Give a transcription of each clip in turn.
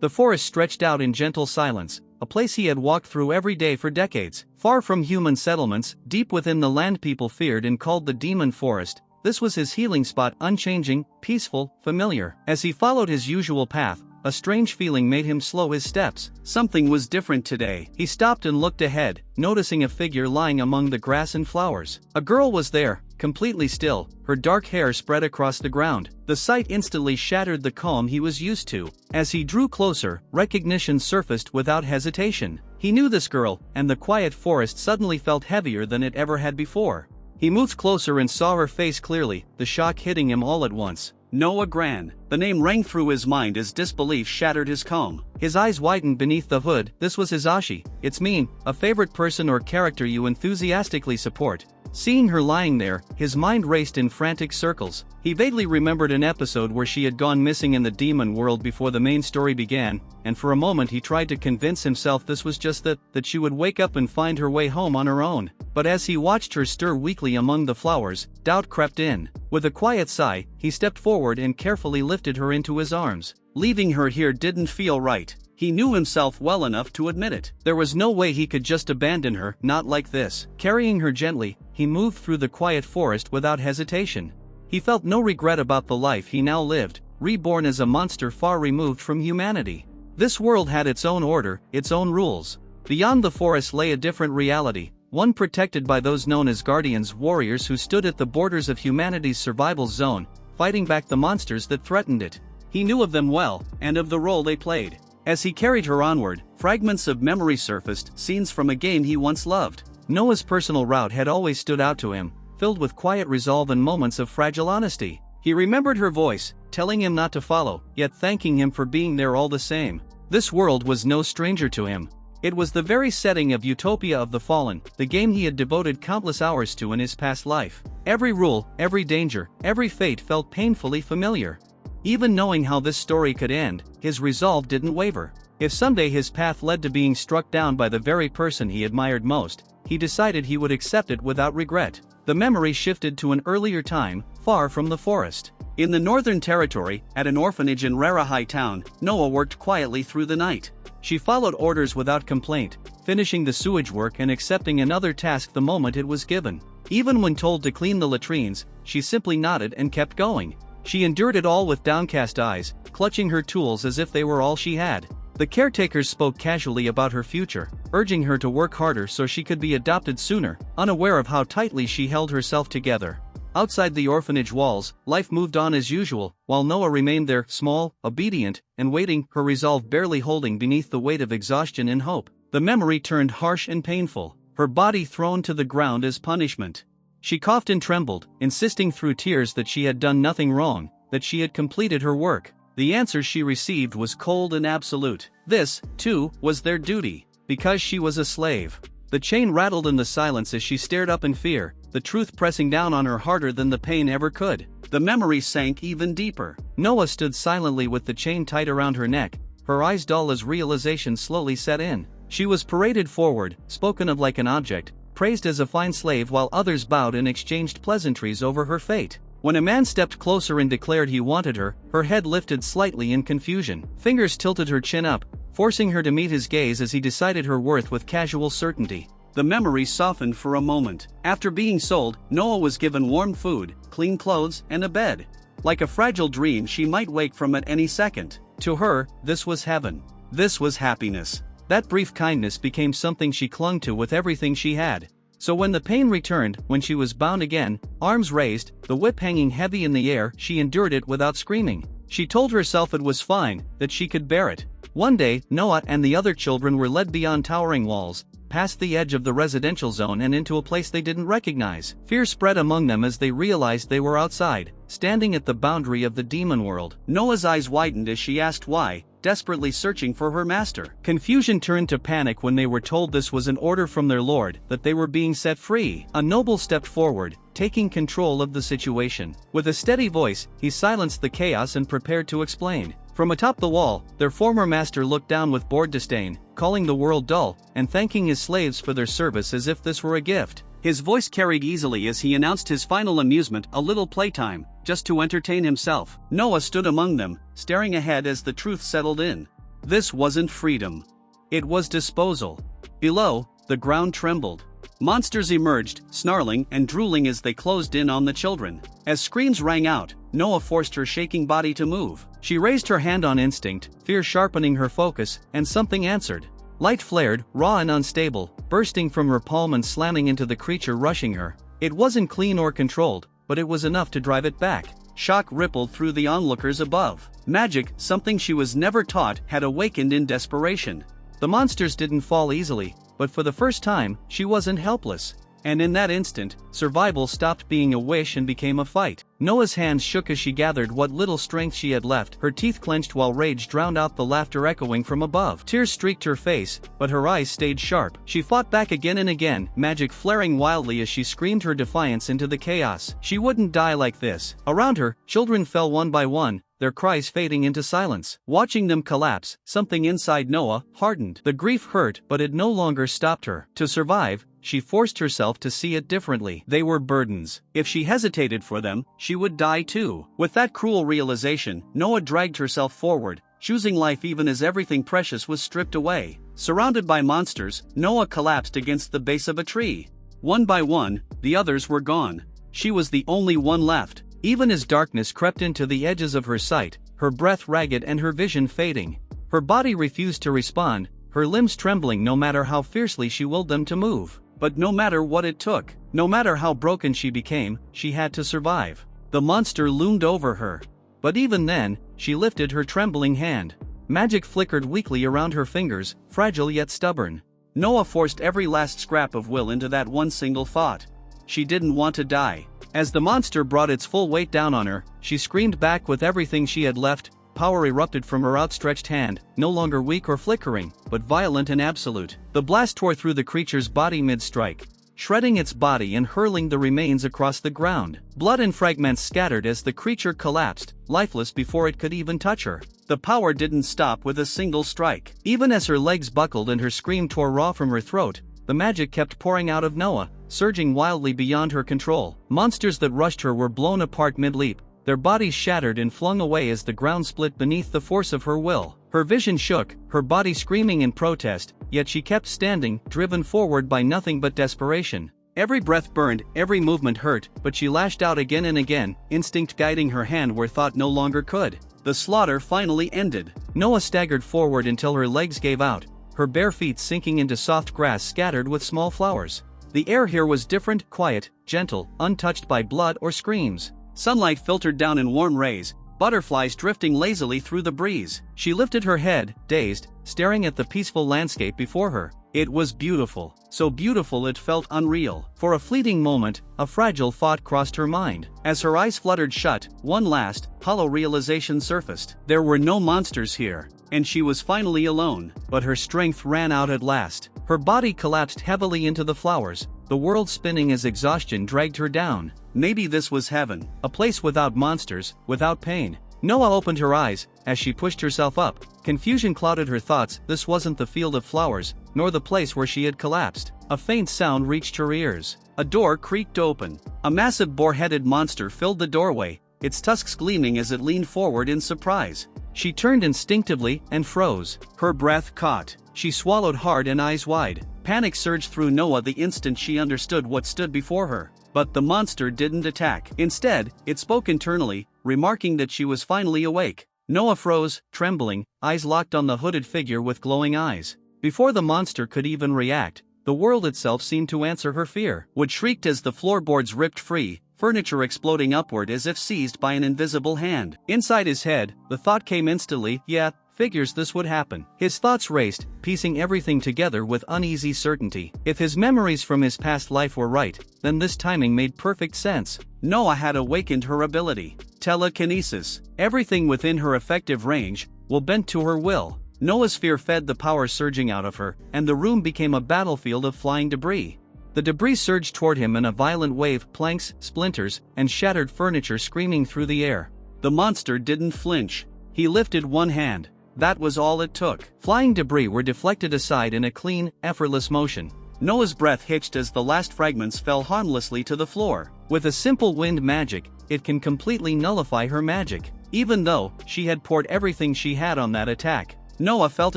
The forest stretched out in gentle silence, a place he had walked through every day for decades. Far from human settlements, deep within the land people feared and called the Demon Forest, this was his healing spot, unchanging, peaceful, familiar. As he followed his usual path, a strange feeling made him slow his steps. Something was different today. He stopped and looked ahead, noticing a figure lying among the grass and flowers. A girl was there, completely still, her dark hair spread across the ground. The sight instantly shattered the calm he was used to. As he drew closer, recognition surfaced without hesitation. He knew this girl, and the quiet forest suddenly felt heavier than it ever had before. He moved closer and saw her face clearly, the shock hitting him all at once. Noah Gran. The name rang through his mind as disbelief shattered his calm. His eyes widened beneath the hood. This was his Oshi. It's mean, a favorite person or character you enthusiastically support. Seeing her lying there, his mind raced in frantic circles. He vaguely remembered an episode where she had gone missing in the demon world before the main story began, and for a moment he tried to convince himself this was just that she would wake up and find her way home on her own. But as he watched her stir weakly among the flowers, doubt crept in. With a quiet sigh, he stepped forward and carefully lifted her into his arms. Leaving her here didn't feel right. He knew himself well enough to admit it. There was no way he could just abandon her, not like this. Carrying her gently, he moved through the quiet forest without hesitation. He felt no regret about the life he now lived, reborn as a monster far removed from humanity. This world had its own order, its own rules. Beyond the forest lay a different reality, one protected by those known as guardians, warriors who stood at the borders of humanity's survival zone, fighting back the monsters that threatened it. He knew of them well, and of the role they played. As he carried her onward, fragments of memory surfaced, scenes from a game he once loved. Noah's personal route had always stood out to him, filled with quiet resolve and moments of fragile honesty. He remembered her voice, telling him not to follow, yet thanking him for being there all the same. This world was no stranger to him. It was the very setting of Utopia of the Fallen, the game he had devoted countless hours to in his past life. Every rule, every danger, every fate felt painfully familiar. Even knowing how this story could end, his resolve didn't waver. If someday his path led to being struck down by the very person he admired most, he decided he would accept it without regret. The memory shifted to an earlier time, far from the forest. In the Northern Territory, at an orphanage in Rarahai town, Noah worked quietly through the night. She followed orders without complaint, finishing the sewage work and accepting another task the moment it was given. Even when told to clean the latrines, she simply nodded and kept going. She endured it all with downcast eyes, clutching her tools as if they were all she had. The caretakers spoke casually about her future, urging her to work harder so she could be adopted sooner, unaware of how tightly she held herself together. Outside the orphanage walls, life moved on as usual, while Noah remained there, small, obedient, and waiting, her resolve barely holding beneath the weight of exhaustion and hope. The memory turned harsh and painful, her body thrown to the ground as punishment. She coughed and trembled, insisting through tears that she had done nothing wrong, that she had completed her work. The answer she received was cold and absolute. This, too, was their duty, because she was a slave. The chain rattled in the silence as she stared up in fear, the truth pressing down on her harder than the pain ever could. The memory sank even deeper. Noah stood silently with the chain tight around her neck, her eyes dull as realization slowly set in. She was paraded forward, spoken of like an object, praised as a fine slave while others bowed and exchanged pleasantries over her fate. When a man stepped closer and declared he wanted her, her head lifted slightly in confusion. Fingers tilted her chin up, forcing her to meet his gaze as he decided her worth with casual certainty. The memory softened for a moment. After being sold, Noah was given warm food, clean clothes, and a bed. Like a fragile dream she might wake from at any second. To her, this was heaven. This was happiness. That brief kindness became something she clung to with everything she had. So when the pain returned, when she was bound again, arms raised, the whip hanging heavy in the air, she endured it without screaming. She told herself it was fine, that she could bear it. One day, Noah and the other children were led beyond towering walls, past the edge of the residential zone and into a place they didn't recognize. Fear spread among them as they realized they were outside, standing at the boundary of the demon world. Noah's eyes widened as she asked why, desperately searching for her master. Confusion turned to panic when they were told this was an order from their lord, that they were being set free. A noble stepped forward, taking control of the situation. With a steady voice, he silenced the chaos and prepared to explain. From atop the wall, their former master looked down with bored disdain, calling the world dull, and thanking his slaves for their service as if this were a gift. His voice carried easily as he announced his final amusement, a little playtime, just to entertain himself. Noah stood among them, staring ahead as the truth settled in. This wasn't freedom. It was disposal. Below, the ground trembled. Monsters emerged, snarling and drooling as they closed in on the children. As screams rang out, Noah forced her shaking body to move. She raised her hand on instinct, fear sharpening her focus, and something answered. Light flared, raw and unstable, bursting from her palm and slamming into the creature rushing her. It wasn't clean or controlled, but it was enough to drive it back. Shock rippled through the onlookers above. Magic, something she was never taught, had awakened in desperation. The monsters didn't fall easily, but for the first time, she wasn't helpless. And in that instant, survival stopped being a wish and became a fight. Noah's hands shook as she gathered what little strength she had left, her teeth clenched while rage drowned out the laughter echoing from above. Tears streaked her face, but her eyes stayed sharp. She fought back again and again, magic flaring wildly as she screamed her defiance into the chaos. She wouldn't die like this. Around her, children fell one by one, their cries fading into silence. Watching them collapse, something inside Noah hardened. The grief hurt, but it no longer stopped her. To survive, she forced herself to see it differently. They were burdens. If she hesitated for them, she would die too. With that cruel realization, Noah dragged herself forward, choosing life even as everything precious was stripped away. Surrounded by monsters, Noah collapsed against the base of a tree. One by one, the others were gone. She was the only one left. Even as darkness crept into the edges of her sight, her breath ragged and her vision fading. Her body refused to respond, her limbs trembling no matter how fiercely she willed them to move. But no matter what it took, no matter how broken she became, she had to survive. The monster loomed over her. But even then, she lifted her trembling hand. Magic flickered weakly around her fingers, fragile yet stubborn. Noah forced every last scrap of will into that one single thought. She didn't want to die. As the monster brought its full weight down on her, she screamed back with everything she had left. Power erupted from her outstretched hand, no longer weak or flickering, but violent and absolute. The blast tore through the creature's body mid-strike, shredding its body and hurling the remains across the ground. Blood and fragments scattered as the creature collapsed, lifeless before it could even touch her. The power didn't stop with a single strike. Even as her legs buckled and her scream tore raw from her throat, the magic kept pouring out of Noah, surging wildly beyond her control. Monsters that rushed her were blown apart mid-leap, their bodies shattered and flung away as the ground split beneath the force of her will. Her vision shook, her body screaming in protest, yet she kept standing, driven forward by nothing but desperation. Every breath burned, every movement hurt, but she lashed out again and again, instinct guiding her hand where thought no longer could. The slaughter finally ended. Noah staggered forward until her legs gave out, her bare feet sinking into soft grass scattered with small flowers. The air here was different, quiet, gentle, untouched by blood or screams. Sunlight filtered down in warm rays, butterflies drifting lazily through the breeze. She lifted her head, dazed, staring at the peaceful landscape before her. It was beautiful, so beautiful it felt unreal. For a fleeting moment, a fragile thought crossed her mind. As her eyes fluttered shut, one last, hollow realization surfaced. There were no monsters here, and she was finally alone. But her strength ran out at last. Her body collapsed heavily into the flowers, the world spinning as exhaustion dragged her down. Maybe this was heaven, a place without monsters, without pain. Noah opened her eyes, as she pushed herself up. Confusion clouded her thoughts. This wasn't the field of flowers, nor the place where she had collapsed. A faint sound reached her ears. A door creaked open. A massive boar-headed monster filled the doorway, its tusks gleaming as it leaned forward in surprise. She turned instinctively and froze. Her breath caught. She swallowed hard and eyes wide. Panic surged through Noah the instant she understood what stood before her. But the monster didn't attack. Instead, it spoke internally, remarking that she was finally awake. Noah froze, trembling, eyes locked on the hooded figure with glowing eyes. Before the monster could even react, the world itself seemed to answer her fear. Wood shrieked as the floorboards ripped free, furniture exploding upward as if seized by an invisible hand. Inside his head, the thought came instantly, yeah, figures this would happen. His thoughts raced, piecing everything together with uneasy certainty. If his memories from his past life were right, then this timing made perfect sense. Noah had awakened her ability. Telekinesis. Everything within her effective range, will bend to her will. Noah's fear fed the power surging out of her, and the room became a battlefield of flying debris. The debris surged toward him in a violent wave, planks, splinters, and shattered furniture screaming through the air. The monster didn't flinch. He lifted one hand. That was all it took. Flying debris were deflected aside in a clean, effortless motion. Noah's breath hitched as the last fragments fell harmlessly to the floor. With a simple wind magic, it can completely nullify her magic. Even though she had poured everything she had on that attack, Noah felt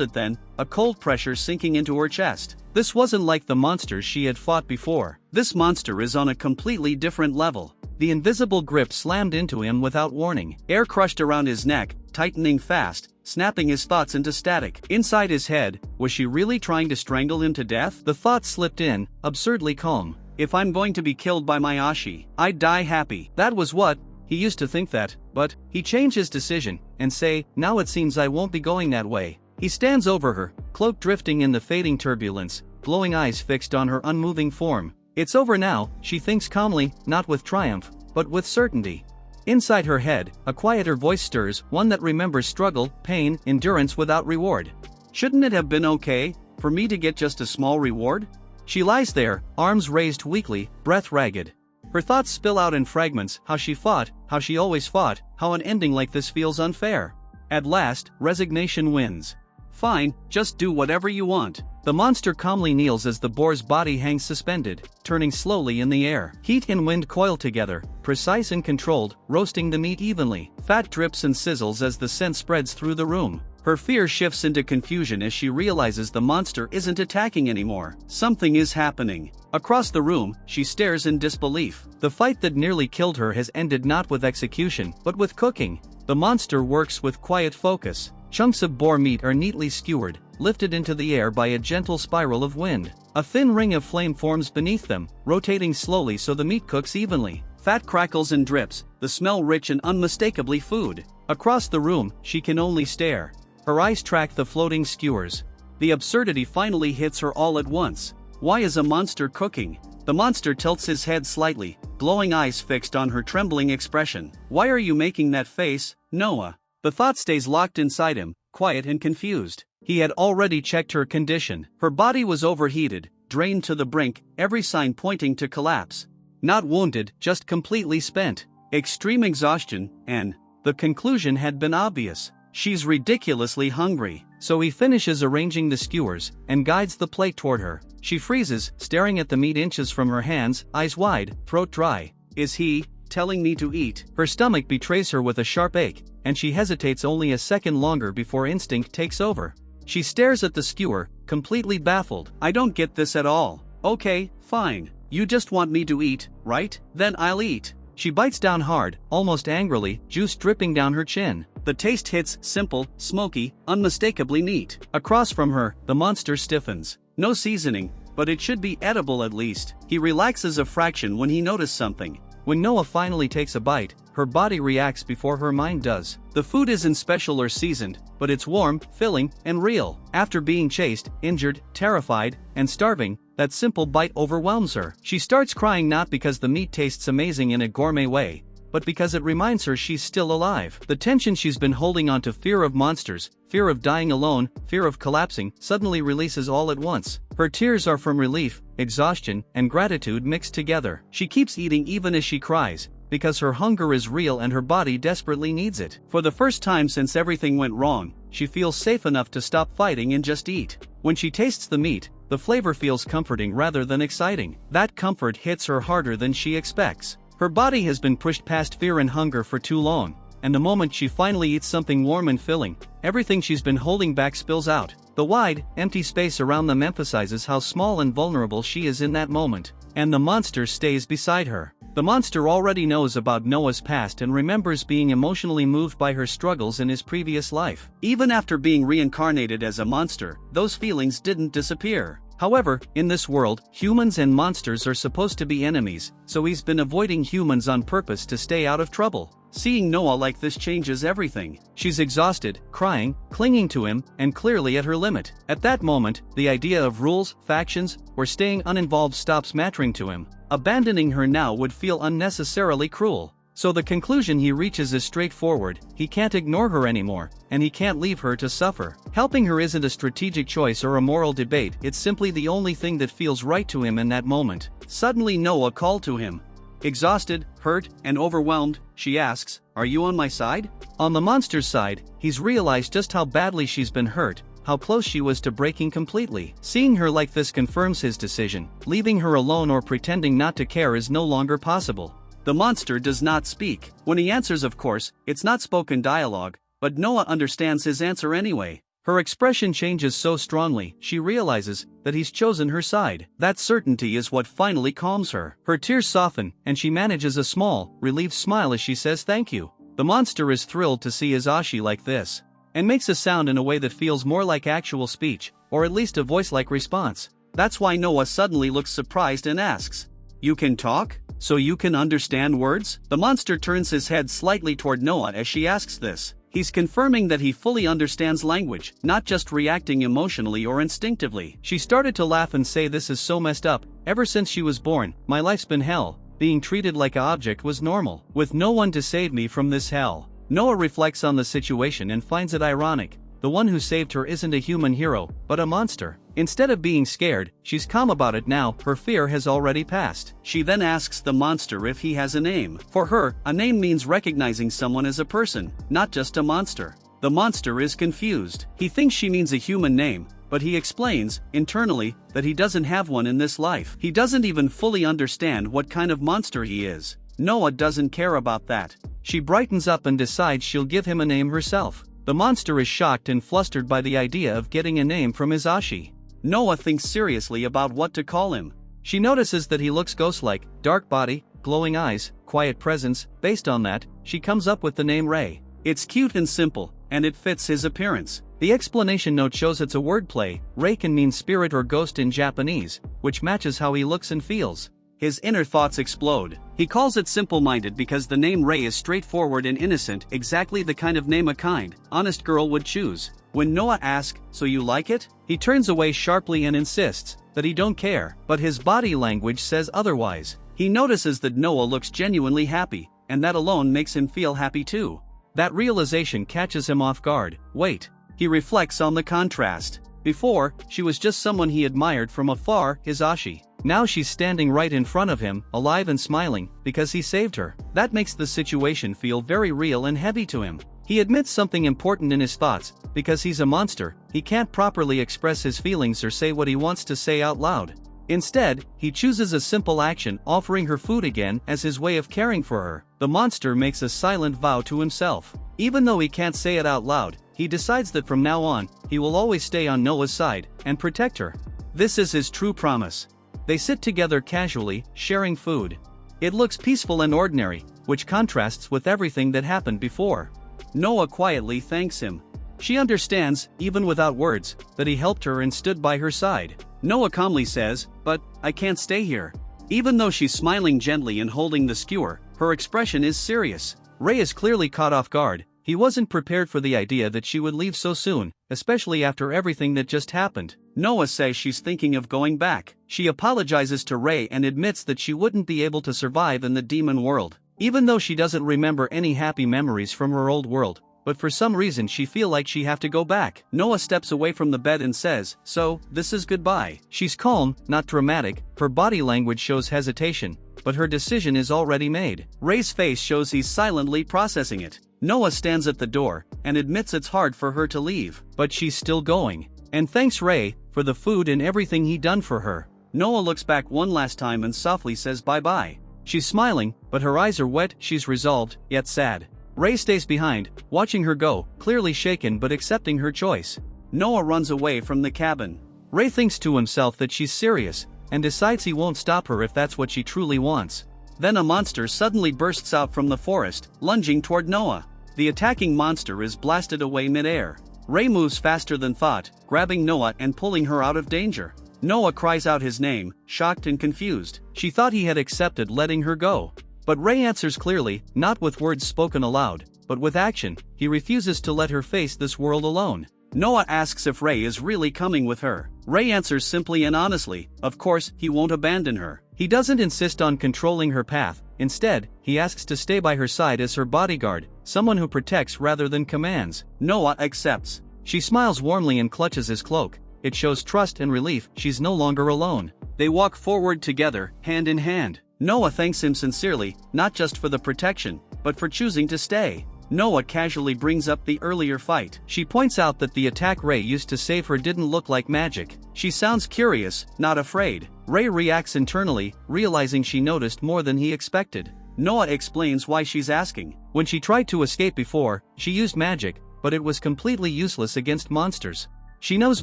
it then, a cold pressure sinking into her chest. This wasn't like the monsters she had fought before. This monster is on a completely different level. The invisible grip slammed into him without warning. Air crushed around his neck, tightening fast, snapping his thoughts into static. Inside his head, was she really trying to strangle him to death? The thought slipped in, absurdly calm. If I'm going to be killed by my Oshi, I'd die happy. That was what he used to think that, but he changed his decision and say, now it seems I won't be going that way. He stands over her, cloak drifting in the fading turbulence, glowing eyes fixed on her unmoving form. It's over now, she thinks calmly, not with triumph, but with certainty. Inside her head, a quieter voice stirs, one that remembers struggle, pain, endurance without reward. Shouldn't it have been okay for me to get just a small reward? She lies there, arms raised weakly, breath ragged. Her thoughts spill out in fragments, how she fought, how she always fought, how an ending like this feels unfair. At last, resignation wins. Fine, just do whatever you want. The monster calmly kneels as the boar's body hangs suspended, turning slowly in the air. Heat and wind coil together, precise and controlled, roasting the meat evenly. Fat drips and sizzles as the scent spreads through the room. Her fear shifts into confusion as she realizes the monster isn't attacking anymore. Something is happening. Across the room, she stares in disbelief. The fight that nearly killed her has ended not with execution, but with cooking. The monster works with quiet focus. Chunks of boar meat are neatly skewered, lifted into the air by a gentle spiral of wind. A thin ring of flame forms beneath them, rotating slowly so the meat cooks evenly. Fat crackles and drips, the smell rich and unmistakably food. Across the room, she can only stare. Her eyes track the floating skewers. The absurdity finally hits her all at once. Why is a monster cooking? The monster tilts his head slightly, glowing eyes fixed on her trembling expression. Why are you making that face, Noah? The thought stays locked inside him, quiet and confused. He had already checked her condition. Her body was overheated, drained to the brink, every sign pointing to collapse. Not wounded, just completely spent. Extreme exhaustion, and the conclusion had been obvious. She's ridiculously hungry. So he finishes arranging the skewers and guides the plate toward her. She freezes, staring at the meat inches from her hands, eyes wide, throat dry. Is he telling me to eat? Her stomach betrays her with a sharp ache, and she hesitates only a second longer before instinct takes over. She stares at the skewer, completely baffled. I don't get this at all. Okay, fine. You just want me to eat, right? Then I'll eat. She bites down hard, almost angrily, juice dripping down her chin. The taste hits, simple, smoky, unmistakably neat. Across from her, the monster stiffens. No seasoning, but it should be edible at least. He relaxes a fraction when he notices something. When Noah finally takes a bite, her body reacts before her mind does. The food isn't special or seasoned, but it's warm, filling, and real. After being chased, injured, terrified, and starving, that simple bite overwhelms her. She starts crying not because the meat tastes amazing in a gourmet way, but because it reminds her she's still alive. The tension she's been holding onto, fear of monsters, fear of dying alone, fear of collapsing, suddenly releases all at once. Her tears are from relief, exhaustion, and gratitude mixed together. She keeps eating even as she cries, because her hunger is real and her body desperately needs it. For the first time since everything went wrong, she feels safe enough to stop fighting and just eat. When she tastes the meat, the flavor feels comforting rather than exciting. That comfort hits her harder than she expects. Her body has been pushed past fear and hunger for too long, and the moment she finally eats something warm and filling, everything she's been holding back spills out. The wide, empty space around them emphasizes how small and vulnerable she is in that moment, and the monster stays beside her. The monster already knows about Noah's past and remembers being emotionally moved by her struggles in his previous life. Even after being reincarnated as a monster, those feelings didn't disappear. However, in this world, humans and monsters are supposed to be enemies, so he's been avoiding humans on purpose to stay out of trouble. Seeing Noah like this changes everything. She's exhausted, crying, clinging to him, and clearly at her limit. At that moment, the idea of rules, factions, or staying uninvolved stops mattering to him. Abandoning her now would feel unnecessarily cruel. So the conclusion he reaches is straightforward: he can't ignore her anymore, and he can't leave her to suffer. Helping her isn't a strategic choice or a moral debate, it's simply the only thing that feels right to him in that moment. Suddenly Noah called to him. Exhausted, hurt, and overwhelmed, she asks, "Are you on my side?" On the monster's side, he's realized just how badly she's been hurt, how close she was to breaking completely. Seeing her like this confirms his decision. Leaving her alone or pretending not to care is no longer possible. The monster does not speak. When he answers, of course, it's not spoken dialogue, but Noah understands his answer anyway. Her expression changes so strongly, she realizes that he's chosen her side. That certainty is what finally calms her. Her tears soften, and she manages a small, relieved smile as she says thank you. The monster is thrilled to see his Oshi like this, and makes a sound in a way that feels more like actual speech, or at least a voice-like response. That's why Noah suddenly looks surprised and asks, "You can talk? So you can understand words?" The monster turns his head slightly toward Noah as she asks this. He's confirming that he fully understands language, not just reacting emotionally or instinctively. She started to laugh and say, "This is so messed up. Ever since she was born, my life's been hell. Being treated like an object was normal, with no one to save me from this hell." Noah reflects on the situation and finds it ironic. The one who saved her isn't a human hero, but a monster. Instead of being scared, she's calm about it now. Her fear has already passed. She then asks the monster if he has a name. For her, a name means recognizing someone as a person, not just a monster. The monster is confused. He thinks she means a human name, but he explains, internally, that he doesn't have one in this life. He doesn't even fully understand what kind of monster he is. Noah doesn't care about that. She brightens up and decides she'll give him a name herself. The monster is shocked and flustered by the idea of getting a name from his Oshi. Noah thinks seriously about what to call him. She notices that he looks ghost-like, dark body, glowing eyes, quiet presence. Based on that, she comes up with the name Rei. It's cute and simple, and it fits his appearance. The explanation note shows it's a wordplay. Rei can mean spirit or ghost in Japanese, which matches how he looks and feels. His inner thoughts explode. He calls it simple-minded because the name Rei is straightforward and innocent, exactly the kind of name a kind, honest girl would choose. When Noah asks, "So you like it?" he turns away sharply and insists that he don't care, but his body language says otherwise. He notices that Noah looks genuinely happy, and that alone makes him feel happy too. That realization catches him off guard. Wait. He reflects on the contrast. Before, she was just someone he admired from afar, his Oshi. Now she's standing right in front of him, alive and smiling, because he saved her. That makes the situation feel very real and heavy to him. He admits something important in his thoughts. Because he's a monster, he can't properly express his feelings or say what he wants to say out loud. Instead, he chooses a simple action, offering her food again, as his way of caring for her. The monster makes a silent vow to himself. Even though he can't say it out loud, he decides that from now on, he will always stay on Noah's side and protect her. This is his true promise. They sit together casually, sharing food. It looks peaceful and ordinary, which contrasts with everything that happened before. Noah quietly thanks him. She understands, even without words, that he helped her and stood by her side. Noah calmly says, "But I can't stay here." Even though she's smiling gently and holding the skewer, her expression is serious. Rei is clearly caught off guard. He wasn't prepared for the idea that she would leave so soon, especially after everything that just happened. Noah says she's thinking of going back. She apologizes to Rei and admits that she wouldn't be able to survive in the demon world. Even though she doesn't remember any happy memories from her old world, but for some reason she feel like she have to go back. Noah steps away from the bed and says, "So, this is goodbye." She's calm, not dramatic. Her body language shows hesitation, but her decision is already made. Rei's face shows he's silently processing it. Noah stands at the door and admits it's hard for her to leave, but she's still going, and thanks Rei for the food and everything he done for her. Noah looks back one last time and softly says bye-bye. She's smiling, but her eyes are wet. She's resolved, yet sad. Rei stays behind, watching her go, clearly shaken but accepting her choice. Noah runs away from the cabin. Rei thinks to himself that she's serious, and decides he won't stop her if that's what she truly wants. Then a monster suddenly bursts out from the forest, lunging toward Noah. The attacking monster is blasted away mid-air. Rei moves faster than thought, grabbing Noah and pulling her out of danger. Noah cries out his name, shocked and confused. She thought he had accepted letting her go. But Rei answers clearly, not with words spoken aloud, but with action. He refuses to let her face this world alone. Noah asks if Rei is really coming with her. Rei answers simply and honestly, of course, he won't abandon her. He doesn't insist on controlling her path. Instead, he asks to stay by her side as her bodyguard, someone who protects rather than commands. Noah accepts. She smiles warmly and clutches his cloak. It shows trust and relief. She's no longer alone. They walk forward together, hand in hand. Noah thanks him sincerely, not just for the protection, but for choosing to stay. Noah casually brings up the earlier fight. She points out that the attack Rei used to save her didn't look like magic. She sounds curious, not afraid. Rei reacts internally, realizing she noticed more than he expected. Noah explains why she's asking. When she tried to escape before, she used magic, but it was completely useless against monsters. She knows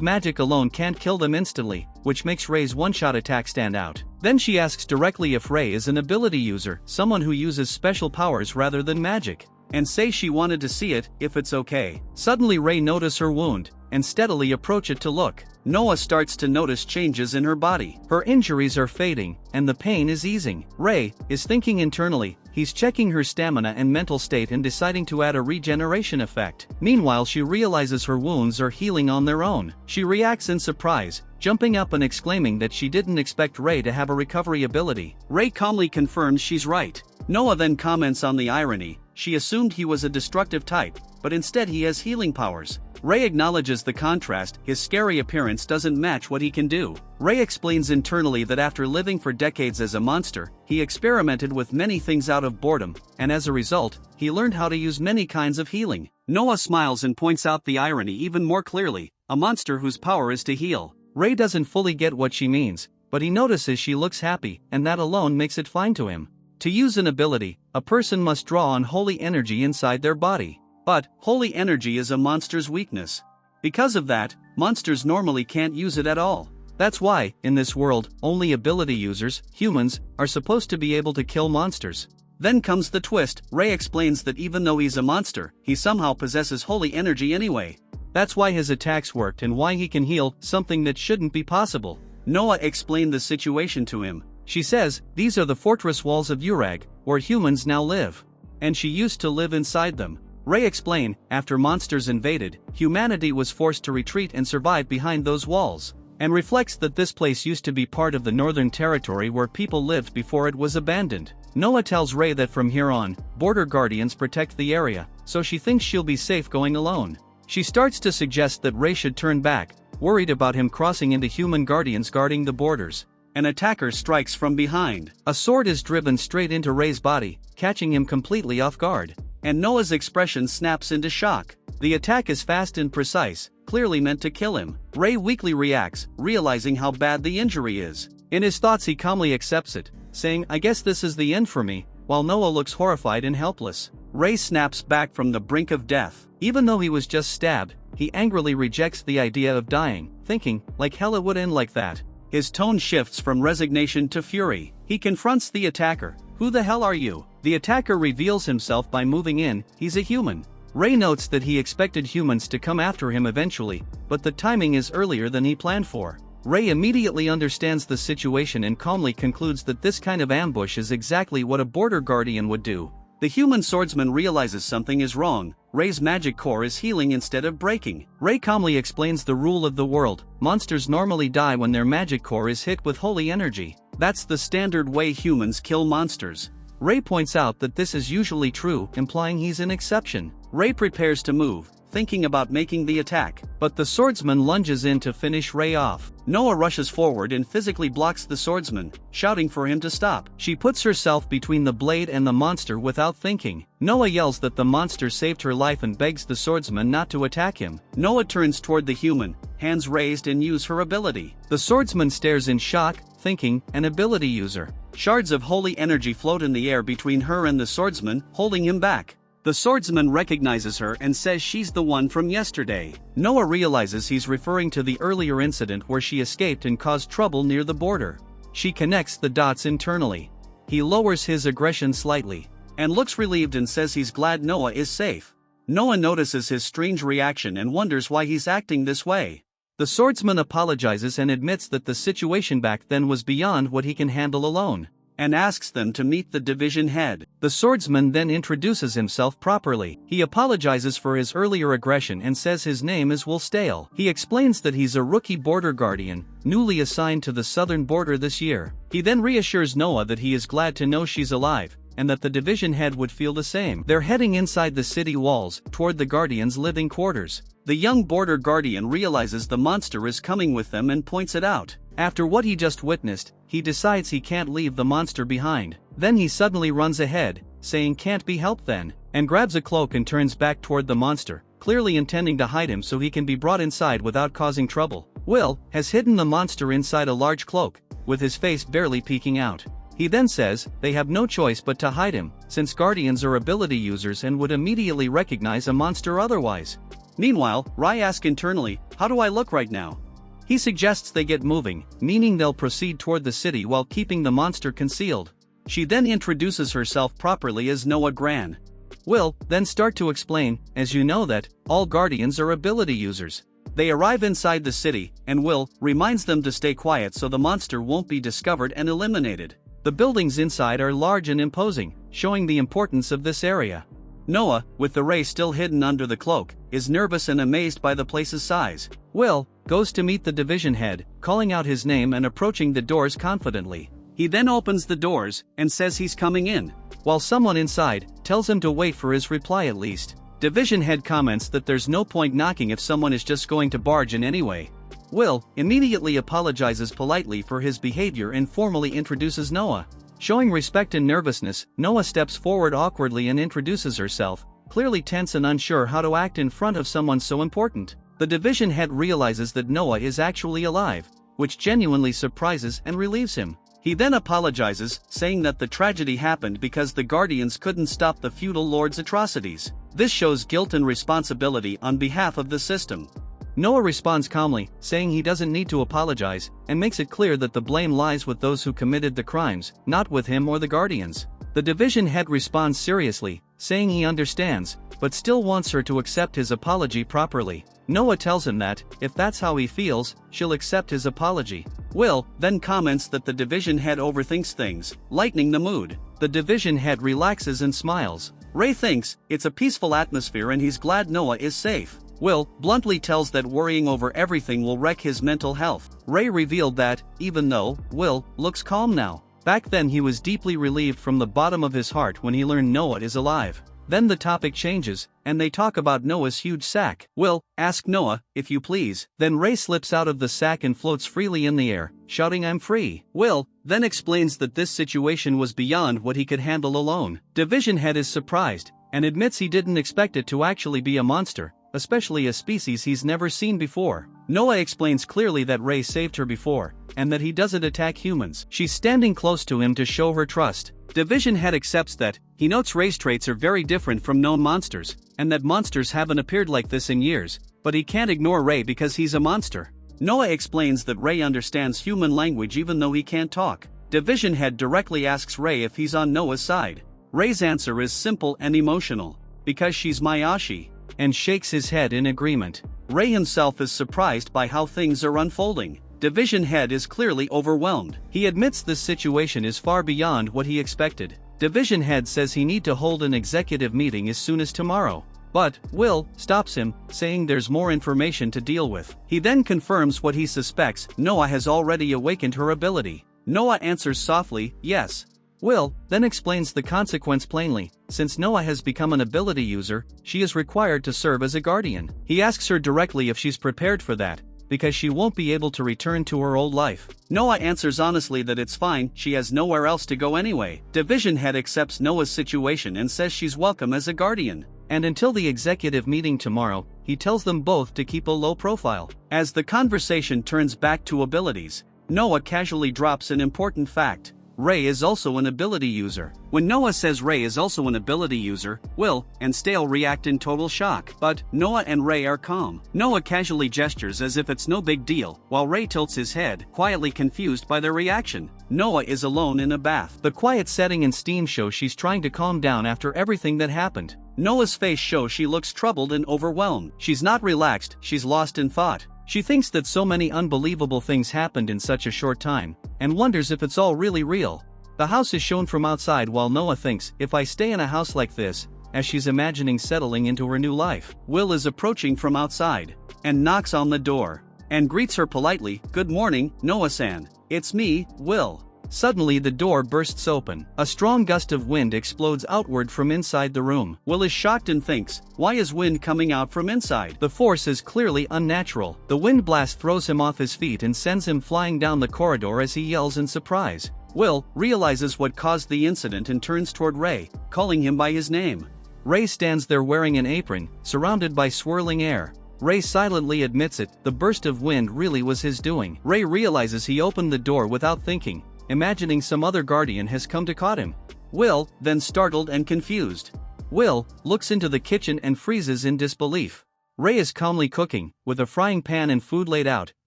magic alone can't kill them instantly, which makes Rei's one-shot attack stand out. Then she asks directly if Rei is an ability user, someone who uses special powers rather than magic, and says she wanted to see it, if it's okay. Suddenly Rei notices her wound, and steadily approach it to look. Noah starts to notice changes in her body. Her injuries are fading, and the pain is easing. Rei is thinking internally. He's checking her stamina and mental state and deciding to add a regeneration effect. Meanwhile, she realizes her wounds are healing on their own. She reacts in surprise, jumping up and exclaiming that she didn't expect Rei to have a recovery ability. Rei calmly confirms she's right. Noah then comments on the irony. She assumed he was a destructive type, but instead he has healing powers. Rei acknowledges the contrast. His scary appearance doesn't match what he can do. Rei explains internally that after living for decades as a monster, he experimented with many things out of boredom, and as a result, he learned how to use many kinds of healing. Noah smiles and points out the irony even more clearly, a monster whose power is to heal. Rei doesn't fully get what she means, but he notices she looks happy, and that alone makes it fine to him. To use an ability, a person must draw on holy energy inside their body. But, holy energy is a monster's weakness. Because of that, monsters normally can't use it at all. That's why, in this world, only ability users, humans, are supposed to be able to kill monsters. Then comes the twist. Rei explains that even though he's a monster, he somehow possesses holy energy anyway. That's why his attacks worked and why he can heal, something that shouldn't be possible. Noah explained the situation to him. She says, these are the fortress walls of Urag, where humans now live. And she used to live inside them. Rei explained, after monsters invaded, humanity was forced to retreat and survive behind those walls, and reflects that this place used to be part of the northern territory where people lived before it was abandoned. Noah tells Rei that from here on, border guardians protect the area, so she thinks she'll be safe going alone. She starts to suggest that Rei should turn back, worried about him crossing into human guardians guarding the borders. An attacker strikes from behind. A sword is driven straight into Rei's body, catching him completely off guard. And Noah's expression snaps into shock. The attack is fast and precise, clearly meant to kill him. Rei weakly reacts, realizing how bad the injury is. In his thoughts he calmly accepts it, saying, I guess this is the end for me, while Noah looks horrified and helpless. Rei snaps back from the brink of death. Even though he was just stabbed, he angrily rejects the idea of dying, thinking, like hell it would end like that. His tone shifts from resignation to fury. He confronts the attacker. Who the hell are you? The attacker reveals himself by moving in. He's a human. Rei notes that he expected humans to come after him eventually, but the timing is earlier than he planned for. Rei immediately understands the situation and calmly concludes that this kind of ambush is exactly what a border guardian would do. The human swordsman realizes something is wrong. Rei's magic core is healing instead of breaking. Rei calmly explains the rule of the world. Monsters normally die when their magic core is hit with holy energy. That's the standard way humans kill monsters. Rei points out that this is usually true, implying he's an exception. Rei prepares to move, thinking about making the attack, but the swordsman lunges in to finish Rei off. Noah rushes forward and physically blocks the swordsman, shouting for him to stop. She puts herself between the blade and the monster without thinking. Noah yells that the monster saved her life and begs the swordsman not to attack him. Noah turns toward the human, hands raised and use her ability. The swordsman stares in shock, thinking, an ability user. Shards of holy energy float in the air between her and the swordsman, holding him back. The swordsman recognizes her and says she's the one from yesterday. Noah realizes he's referring to the earlier incident where she escaped and caused trouble near the border. She connects the dots internally. He lowers his aggression slightly, and looks relieved and says he's glad Noah is safe. Noah notices his strange reaction and wonders why he's acting this way. The swordsman apologizes and admits that the situation back then was beyond what he can handle alone, and asks them to meet the division head. The swordsman then introduces himself properly. He apologizes for his earlier aggression and says his name is Wolstale. He explains that he's a rookie border guardian, newly assigned to the southern border this year. He then reassures Noah that he is glad to know she's alive, and that the division head would feel the same. They're heading inside the city walls, toward the guardians' living quarters. The young border guardian realizes the monster is coming with them and points it out. After what he just witnessed, he decides he can't leave the monster behind. Then he suddenly runs ahead, saying can't be helped then, and grabs a cloak and turns back toward the monster, clearly intending to hide him so he can be brought inside without causing trouble. Will has hidden the monster inside a large cloak, with his face barely peeking out. He then says they have no choice but to hide him, since guardians are ability users and would immediately recognize a monster otherwise. Meanwhile, Rai asks internally, how do I look right now? He suggests they get moving, meaning they'll proceed toward the city while keeping the monster concealed. She then introduces herself properly as Noah Gran. Will then start to explain, as you know that, all guardians are ability users. They arrive inside the city, and Will reminds them to stay quiet so the monster won't be discovered and eliminated. The buildings inside are large and imposing, showing the importance of this area. Noah, with the ray still hidden under the cloak, is nervous and amazed by the place's size. Will goes to meet the division head, calling out his name and approaching the doors confidently. He then opens the doors and says he's coming in, while someone inside tells him to wait for his reply at least. Division head comments that there's no point knocking if someone is just going to barge in anyway. Will immediately apologizes politely for his behavior and formally introduces Noah. Showing respect and nervousness, Noah steps forward awkwardly and introduces herself, clearly tense and unsure how to act in front of someone so important. The division head realizes that Noah is actually alive, which genuinely surprises and relieves him. He then apologizes, saying that the tragedy happened because the Guardians couldn't stop the feudal lord's atrocities. This shows guilt and responsibility on behalf of the system. Noah responds calmly, saying he doesn't need to apologize, and makes it clear that the blame lies with those who committed the crimes, not with him or the Guardians. The division head responds seriously, saying he understands, but still wants her to accept his apology properly. Noah tells him that, if that's how he feels, she'll accept his apology. Will then comments that the division head overthinks things, lightening the mood. The division head relaxes and smiles. Ray thinks it's a peaceful atmosphere and he's glad Noah is safe. Will bluntly tells that worrying over everything will wreck his mental health. Ray revealed that, even though Will looks calm now, back then he was deeply relieved from the bottom of his heart when he learned Noah is alive. Then the topic changes, and they talk about Noah's huge sack. Will asks Noah, if you please. Then Ray slips out of the sack and floats freely in the air, shouting I'm free. Will then explains that this situation was beyond what he could handle alone. Division head is surprised, and admits he didn't expect it to actually be a monster, especially a species he's never seen before. Noah explains clearly that Ray saved her before, and that he doesn't attack humans. She's standing close to him to show her trust. Division head accepts that, he notes Ray's traits are very different from known monsters, and that monsters haven't appeared like this in years, but he can't ignore Ray because he's a monster. Noah explains that Ray understands human language even though he can't talk. Division head directly asks Ray if he's on Noah's side. Ray's answer is simple and emotional, because she's my Oshi, and shakes his head in agreement. Ray himself is surprised by how things are unfolding. Division head is clearly overwhelmed. He admits this situation is far beyond what he expected. Division head says he need to hold an executive meeting as soon as tomorrow. But Will stops him, saying there's more information to deal with. He then confirms what he suspects, Noah has already awakened her ability. Noah answers softly, yes. Will then explains the consequence plainly. Since Noah has become an ability user, she is required to serve as a guardian. He asks her directly if she's prepared for that, because she won't be able to return to her old life. Noah answers honestly that it's fine, she has nowhere else to go anyway. Division head accepts Noah's situation and says she's welcome as a guardian. And until the executive meeting tomorrow, he tells them both to keep a low profile. As the conversation turns back to abilities, Noah casually drops an important fact. Ray is also an ability user. When Noah says Ray is also an ability user, Will and Stale react in total shock. But Noah and Ray are calm. Noah casually gestures as if it's no big deal, while Ray tilts his head, quietly confused by their reaction. Noah is alone in a bath. The quiet setting and steam show she's trying to calm down after everything that happened. Noah's face shows she looks troubled and overwhelmed. She's not relaxed, she's lost in thought. She thinks that so many unbelievable things happened in such a short time, and wonders if it's all really real. The house is shown from outside while Noah thinks, if I stay in a house like this, as she's imagining settling into her new life. Will is approaching from outside, and knocks on the door, and greets her politely, good morning, Noah-san. It's me, Will. Suddenly the door bursts open. A strong gust of wind explodes outward from inside the room. Will is shocked and thinks, why is wind coming out from inside? The force is clearly unnatural. The wind blast throws him off his feet and sends him flying down the corridor as he yells in surprise. Will realizes what caused the incident and turns toward Ray, calling him by his name. Ray stands there wearing an apron, surrounded by swirling air. Ray silently admits it, the burst of wind really was his doing. Ray realizes he opened the door without thinking, imagining some other guardian has come to caught him. Will, then startled and confused. Will looks into the kitchen and freezes in disbelief. Ray is calmly cooking, with a frying pan and food laid out,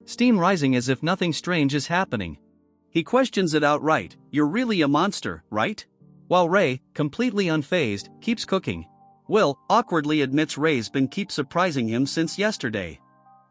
steam rising as if nothing strange is happening. He questions it outright, "You're really a monster, right?" While Ray, completely unfazed, keeps cooking. Will awkwardly admits Ray's been keep surprising him since yesterday.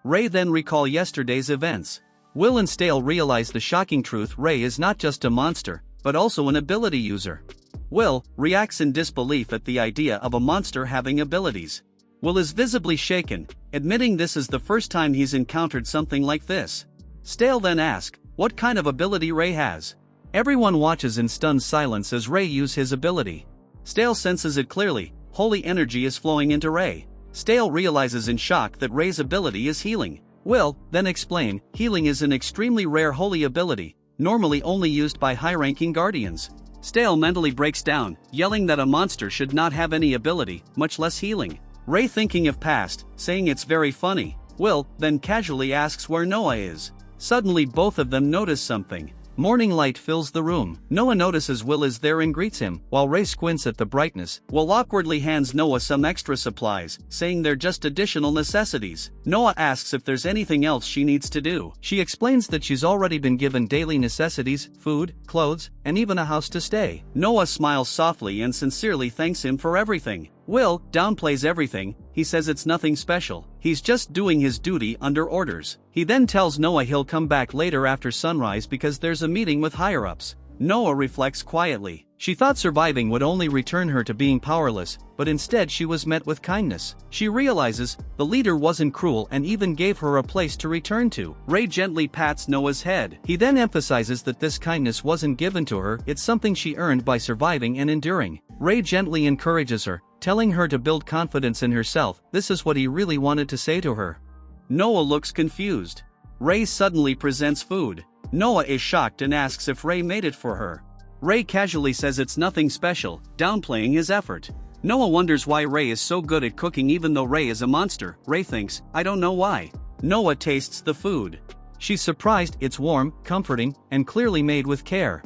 Ray then recall yesterday's events. Will and Stale realize the shocking truth: Ray is not just a monster, but also an ability user. Will reacts in disbelief at the idea of a monster having abilities. Will is visibly shaken, admitting this is the first time he's encountered something like this. Stale then asks what kind of ability Ray has. Everyone watches in stunned silence as Ray uses his ability. Stale senses it clearly: holy energy is flowing into Ray. Stale realizes in shock that Ray's ability is healing. Will then explain healing is an extremely rare holy ability, normally only used by high-ranking guardians. Stale mentally breaks down, yelling that a monster should not have any ability, much less healing. Ray thinking of past, saying it's very funny. Will then casually asks where Noah is. Suddenly both of them notice something. Morning light fills the room. Noah notices Will is there and greets him, while Ray squints at the brightness. Will awkwardly hands Noah some extra supplies, saying they're just additional necessities. Noah asks if there's anything else she needs to do. She explains that she's already been given daily necessities, food, clothes, and even a house to stay. Noah smiles softly and sincerely thanks him for everything. Will downplays everything. He says it's nothing special, he's just doing his duty under orders. He then tells Noah he'll come back later after sunrise because there's a meeting with higher-ups. Noah reflects quietly. She thought surviving would only return her to being powerless, but instead she was met with kindness. She realizes the leader wasn't cruel and even gave her a place to return to. Ray gently pats Noah's head. He then emphasizes that this kindness wasn't given to her, it's something she earned by surviving and enduring. Ray gently encourages her, telling her to build confidence in herself. This is what he really wanted to say to her. Noah looks confused. Ray suddenly presents food. Noah is shocked and asks if Ray made it for her. Ray casually says it's nothing special, downplaying his effort. Noah wonders why Ray is so good at cooking even though Ray is a monster. Ray thinks, I don't know why. Noah tastes the food. She's surprised, it's warm, comforting, and clearly made with care.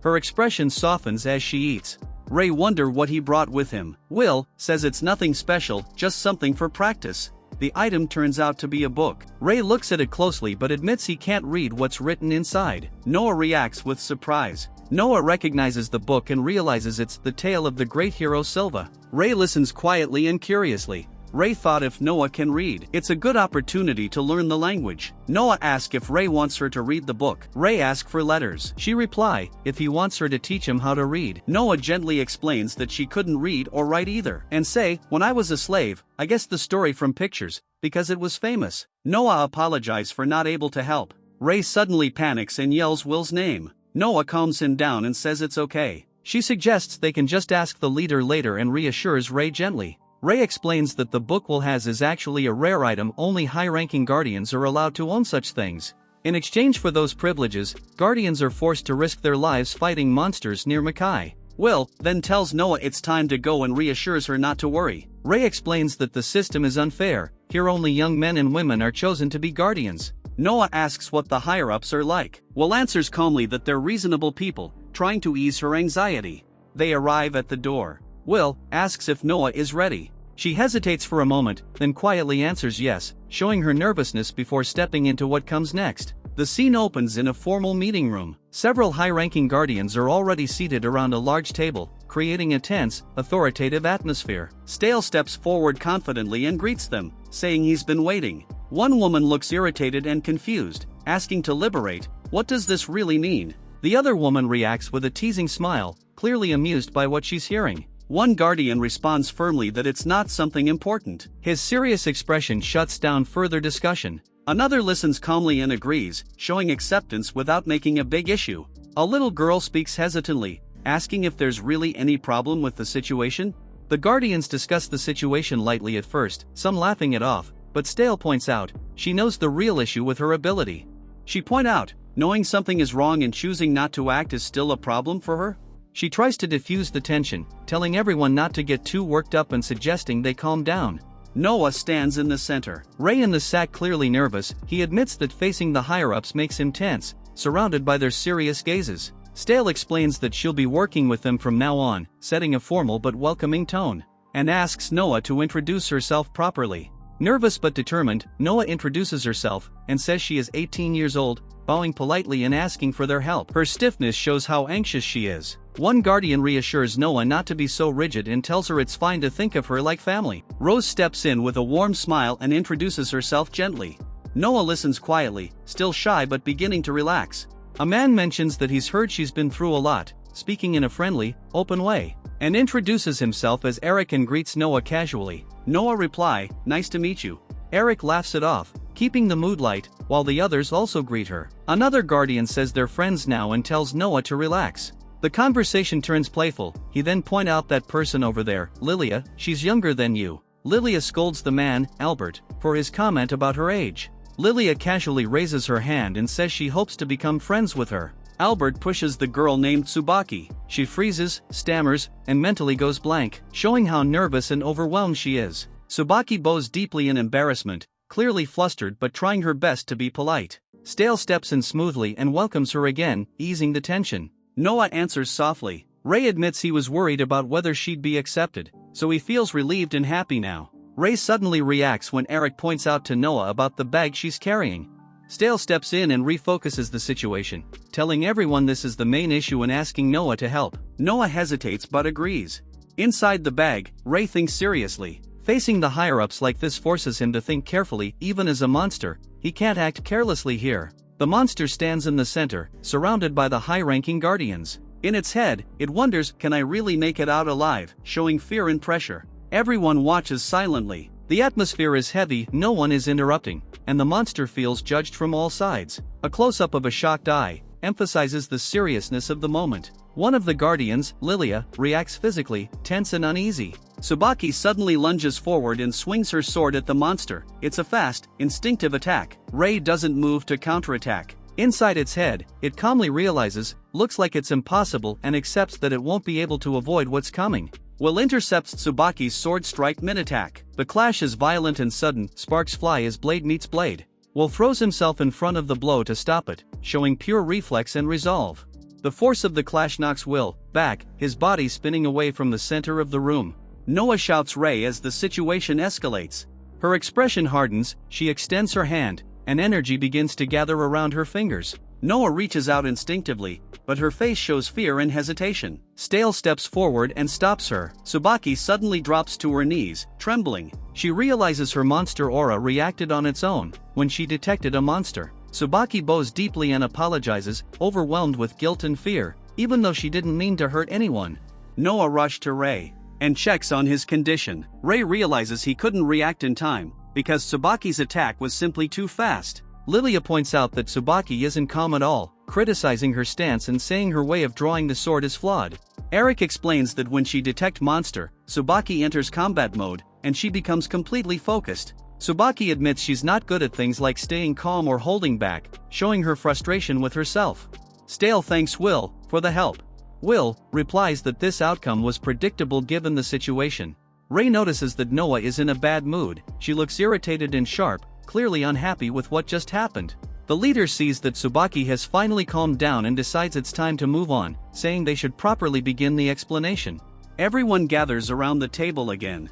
Her expression softens as she eats. Ray wonders what he brought with him. Will says it's nothing special, just something for practice. The item turns out to be a book. Ray looks at it closely but admits he can't read what's written inside. Noah reacts with surprise. Noah recognizes the book and realizes it's the tale of the great hero Silva. Ray listens quietly and curiously. Ray thought if Noah can read, it's a good opportunity to learn the language. Noah asks if Ray wants her to read the book. Ray asks for letters. She replies if he wants her to teach him how to read. Noah gently explains that she couldn't read or write either, and say, when I was a slave, I guessed the story from pictures, because it was famous. Noah apologizes for not able to help. Ray suddenly panics and yells Will's name. Noah calms him down and says it's okay. She suggests they can just ask the leader later and reassures Ray gently. Ray explains that the book Will has is actually a rare item, only high-ranking guardians are allowed to own such things. In exchange for those privileges, guardians are forced to risk their lives fighting monsters near Makai. Will then tells Noah it's time to go and reassures her not to worry. Ray explains that the system is unfair, here only young men and women are chosen to be guardians. Noah asks what the higher-ups are like. Will answers calmly that they're reasonable people, trying to ease her anxiety. They arrive at the door. Will asks if Noah is ready. She hesitates for a moment, then quietly answers yes, showing her nervousness before stepping into what comes next. The scene opens in a formal meeting room. Several high-ranking guardians are already seated around a large table, creating a tense, authoritative atmosphere. Stale steps forward confidently and greets them, saying he's been waiting. One woman looks irritated and confused, asking to liberate. What does this really mean? The other woman reacts with a teasing smile, clearly amused by what she's hearing. One guardian responds firmly that it's not something important. His serious expression shuts down further discussion. Another listens calmly and agrees, showing acceptance without making a big issue. A little girl speaks hesitantly, asking if there's really any problem with the situation. The guardians discuss the situation lightly at first, some laughing it off, but Stale points out, she knows the real issue with her ability. She points out, knowing something is wrong and choosing not to act is still a problem for her. She tries to diffuse the tension, telling everyone not to get too worked up and suggesting they calm down. Noah stands in the center. Ray in the sack clearly nervous, he admits that facing the higher-ups makes him tense, surrounded by their serious gazes. Stale explains that she'll be working with them from now on, setting a formal but welcoming tone, and asks Noah to introduce herself properly. Nervous but determined, Noah introduces herself and says she is 18 years old, bowing politely and asking for their help. Her stiffness shows how anxious she is. One guardian reassures Noah not to be so rigid and tells her it's fine to think of her like family. Rose steps in with a warm smile and introduces herself gently. Noah listens quietly, still shy but beginning to relax. A man mentions that he's heard she's been through a lot, speaking in a friendly, open way, and introduces himself as Eric and greets Noah casually. Noah reply, "Nice to meet you." Eric laughs it off, keeping the mood light, while the others also greet her. Another guardian says they're friends now and tells Noah to relax. The conversation turns playful. He then points out that person over there, Lilia, she's younger than you. Lilia scolds the man, Albert, for his comment about her age. Lilia casually raises her hand and says she hopes to become friends with her. Albert pushes the girl named Tsubaki. She freezes, stammers, and mentally goes blank, showing how nervous and overwhelmed she is. Tsubaki bows deeply in embarrassment, clearly flustered but trying her best to be polite. Stale steps in smoothly and welcomes her again, easing the tension. Noah answers softly. Ray admits he was worried about whether she'd be accepted, so he feels relieved and happy now. Ray suddenly reacts when Eric points out to Noah about the bag she's carrying. Stale steps in and refocuses the situation, telling everyone this is the main issue and asking Noah to help. Noah hesitates but agrees. Inside the bag, Ray thinks seriously. Facing the higher-ups like this forces him to think carefully. Even as a monster, he can't act carelessly here. The monster stands in the center, surrounded by the high-ranking guardians. In its head, it wonders, can I really make it out alive, showing fear and pressure. Everyone watches silently. The atmosphere is heavy, no one is interrupting, and the monster feels judged from all sides. A close-up of a shocked eye emphasizes the seriousness of the moment. One of the guardians, Lilia, reacts physically, tense and uneasy. Tsubaki suddenly lunges forward and swings her sword at the monster. It's a fast, instinctive attack. Ray doesn't move to counterattack. Inside its head, it calmly realizes, looks like it's impossible, and accepts that it won't be able to avoid what's coming. Will intercepts Tsubaki's sword strike mid-attack. The clash is violent and sudden, sparks fly as blade meets blade. Will throws himself in front of the blow to stop it, showing pure reflex and resolve. The force of the clash knocks Will back, his body spinning away from the center of the room. Noah shouts Ray as the situation escalates. Her expression hardens, she extends her hand, and energy begins to gather around her fingers. Noah reaches out instinctively, but her face shows fear and hesitation. Stale steps forward and stops her. Tsubaki suddenly drops to her knees, trembling. She realizes her monster aura reacted on its own when she detected a monster. Tsubaki bows deeply and apologizes, overwhelmed with guilt and fear, even though she didn't mean to hurt anyone. Noah rushes to Ray and checks on his condition. Ray realizes he couldn't react in time, because Tsubaki's attack was simply too fast. Lilia points out that Tsubaki isn't calm at all, criticizing her stance and saying her way of drawing the sword is flawed. Eric explains that when she detects monster, Tsubaki enters combat mode, and she becomes completely focused. Tsubaki admits she's not good at things like staying calm or holding back, showing her frustration with herself. Stale thanks Will for the help. Will replies that this outcome was predictable given the situation. Ray notices that Noah is in a bad mood. She looks irritated and sharp, clearly unhappy with what just happened. The leader sees that Tsubaki has finally calmed down and decides it's time to move on, saying they should properly begin the explanation. Everyone gathers around the table again.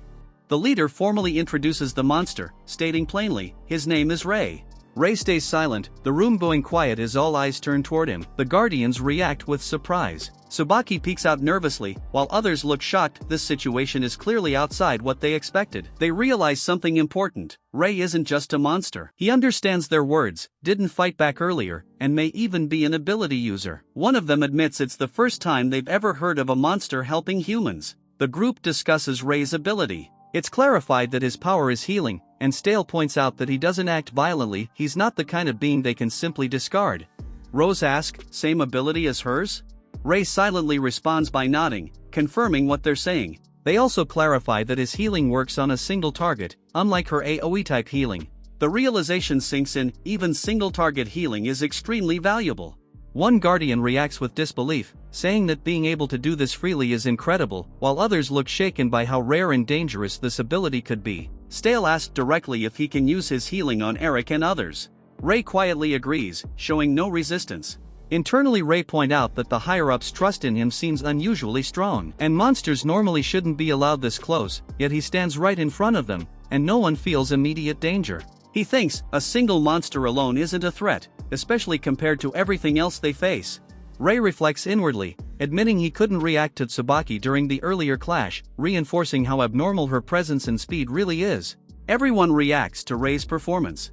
The leader formally introduces the monster, stating plainly, his name is Ray. Ray stays silent, the room going quiet as all eyes turn toward him. The guardians react with surprise. Tsubaki peeks out nervously, while others look shocked. This situation is clearly outside what they expected. They realize something important. Ray isn't just a monster. He understands their words, didn't fight back earlier, and may even be an ability user. One of them admits it's the first time they've ever heard of a monster helping humans. The group discusses Ray's ability. It's clarified that his power is healing, and Stale points out that he doesn't act violently. He's not the kind of being they can simply discard. Rose asks, same ability as hers? Ray silently responds by nodding, confirming what they're saying. They also clarify that his healing works on a single target, unlike her AoE-type healing. The realization sinks in, even single-target healing is extremely valuable. One guardian reacts with disbelief, saying that being able to do this freely is incredible, while others look shaken by how rare and dangerous this ability could be. Stale asks directly if he can use his healing on Eric and others. Ray quietly agrees, showing no resistance. Internally, Ray points out that the higher-ups' trust in him seems unusually strong, and monsters normally shouldn't be allowed this close, yet he stands right in front of them, and no one feels immediate danger. He thinks a single monster alone isn't a threat, especially compared to everything else they face. Rei reflects inwardly, admitting he couldn't react to Tsubaki during the earlier clash, reinforcing how abnormal her presence and speed really is. Everyone reacts to Rei's performance.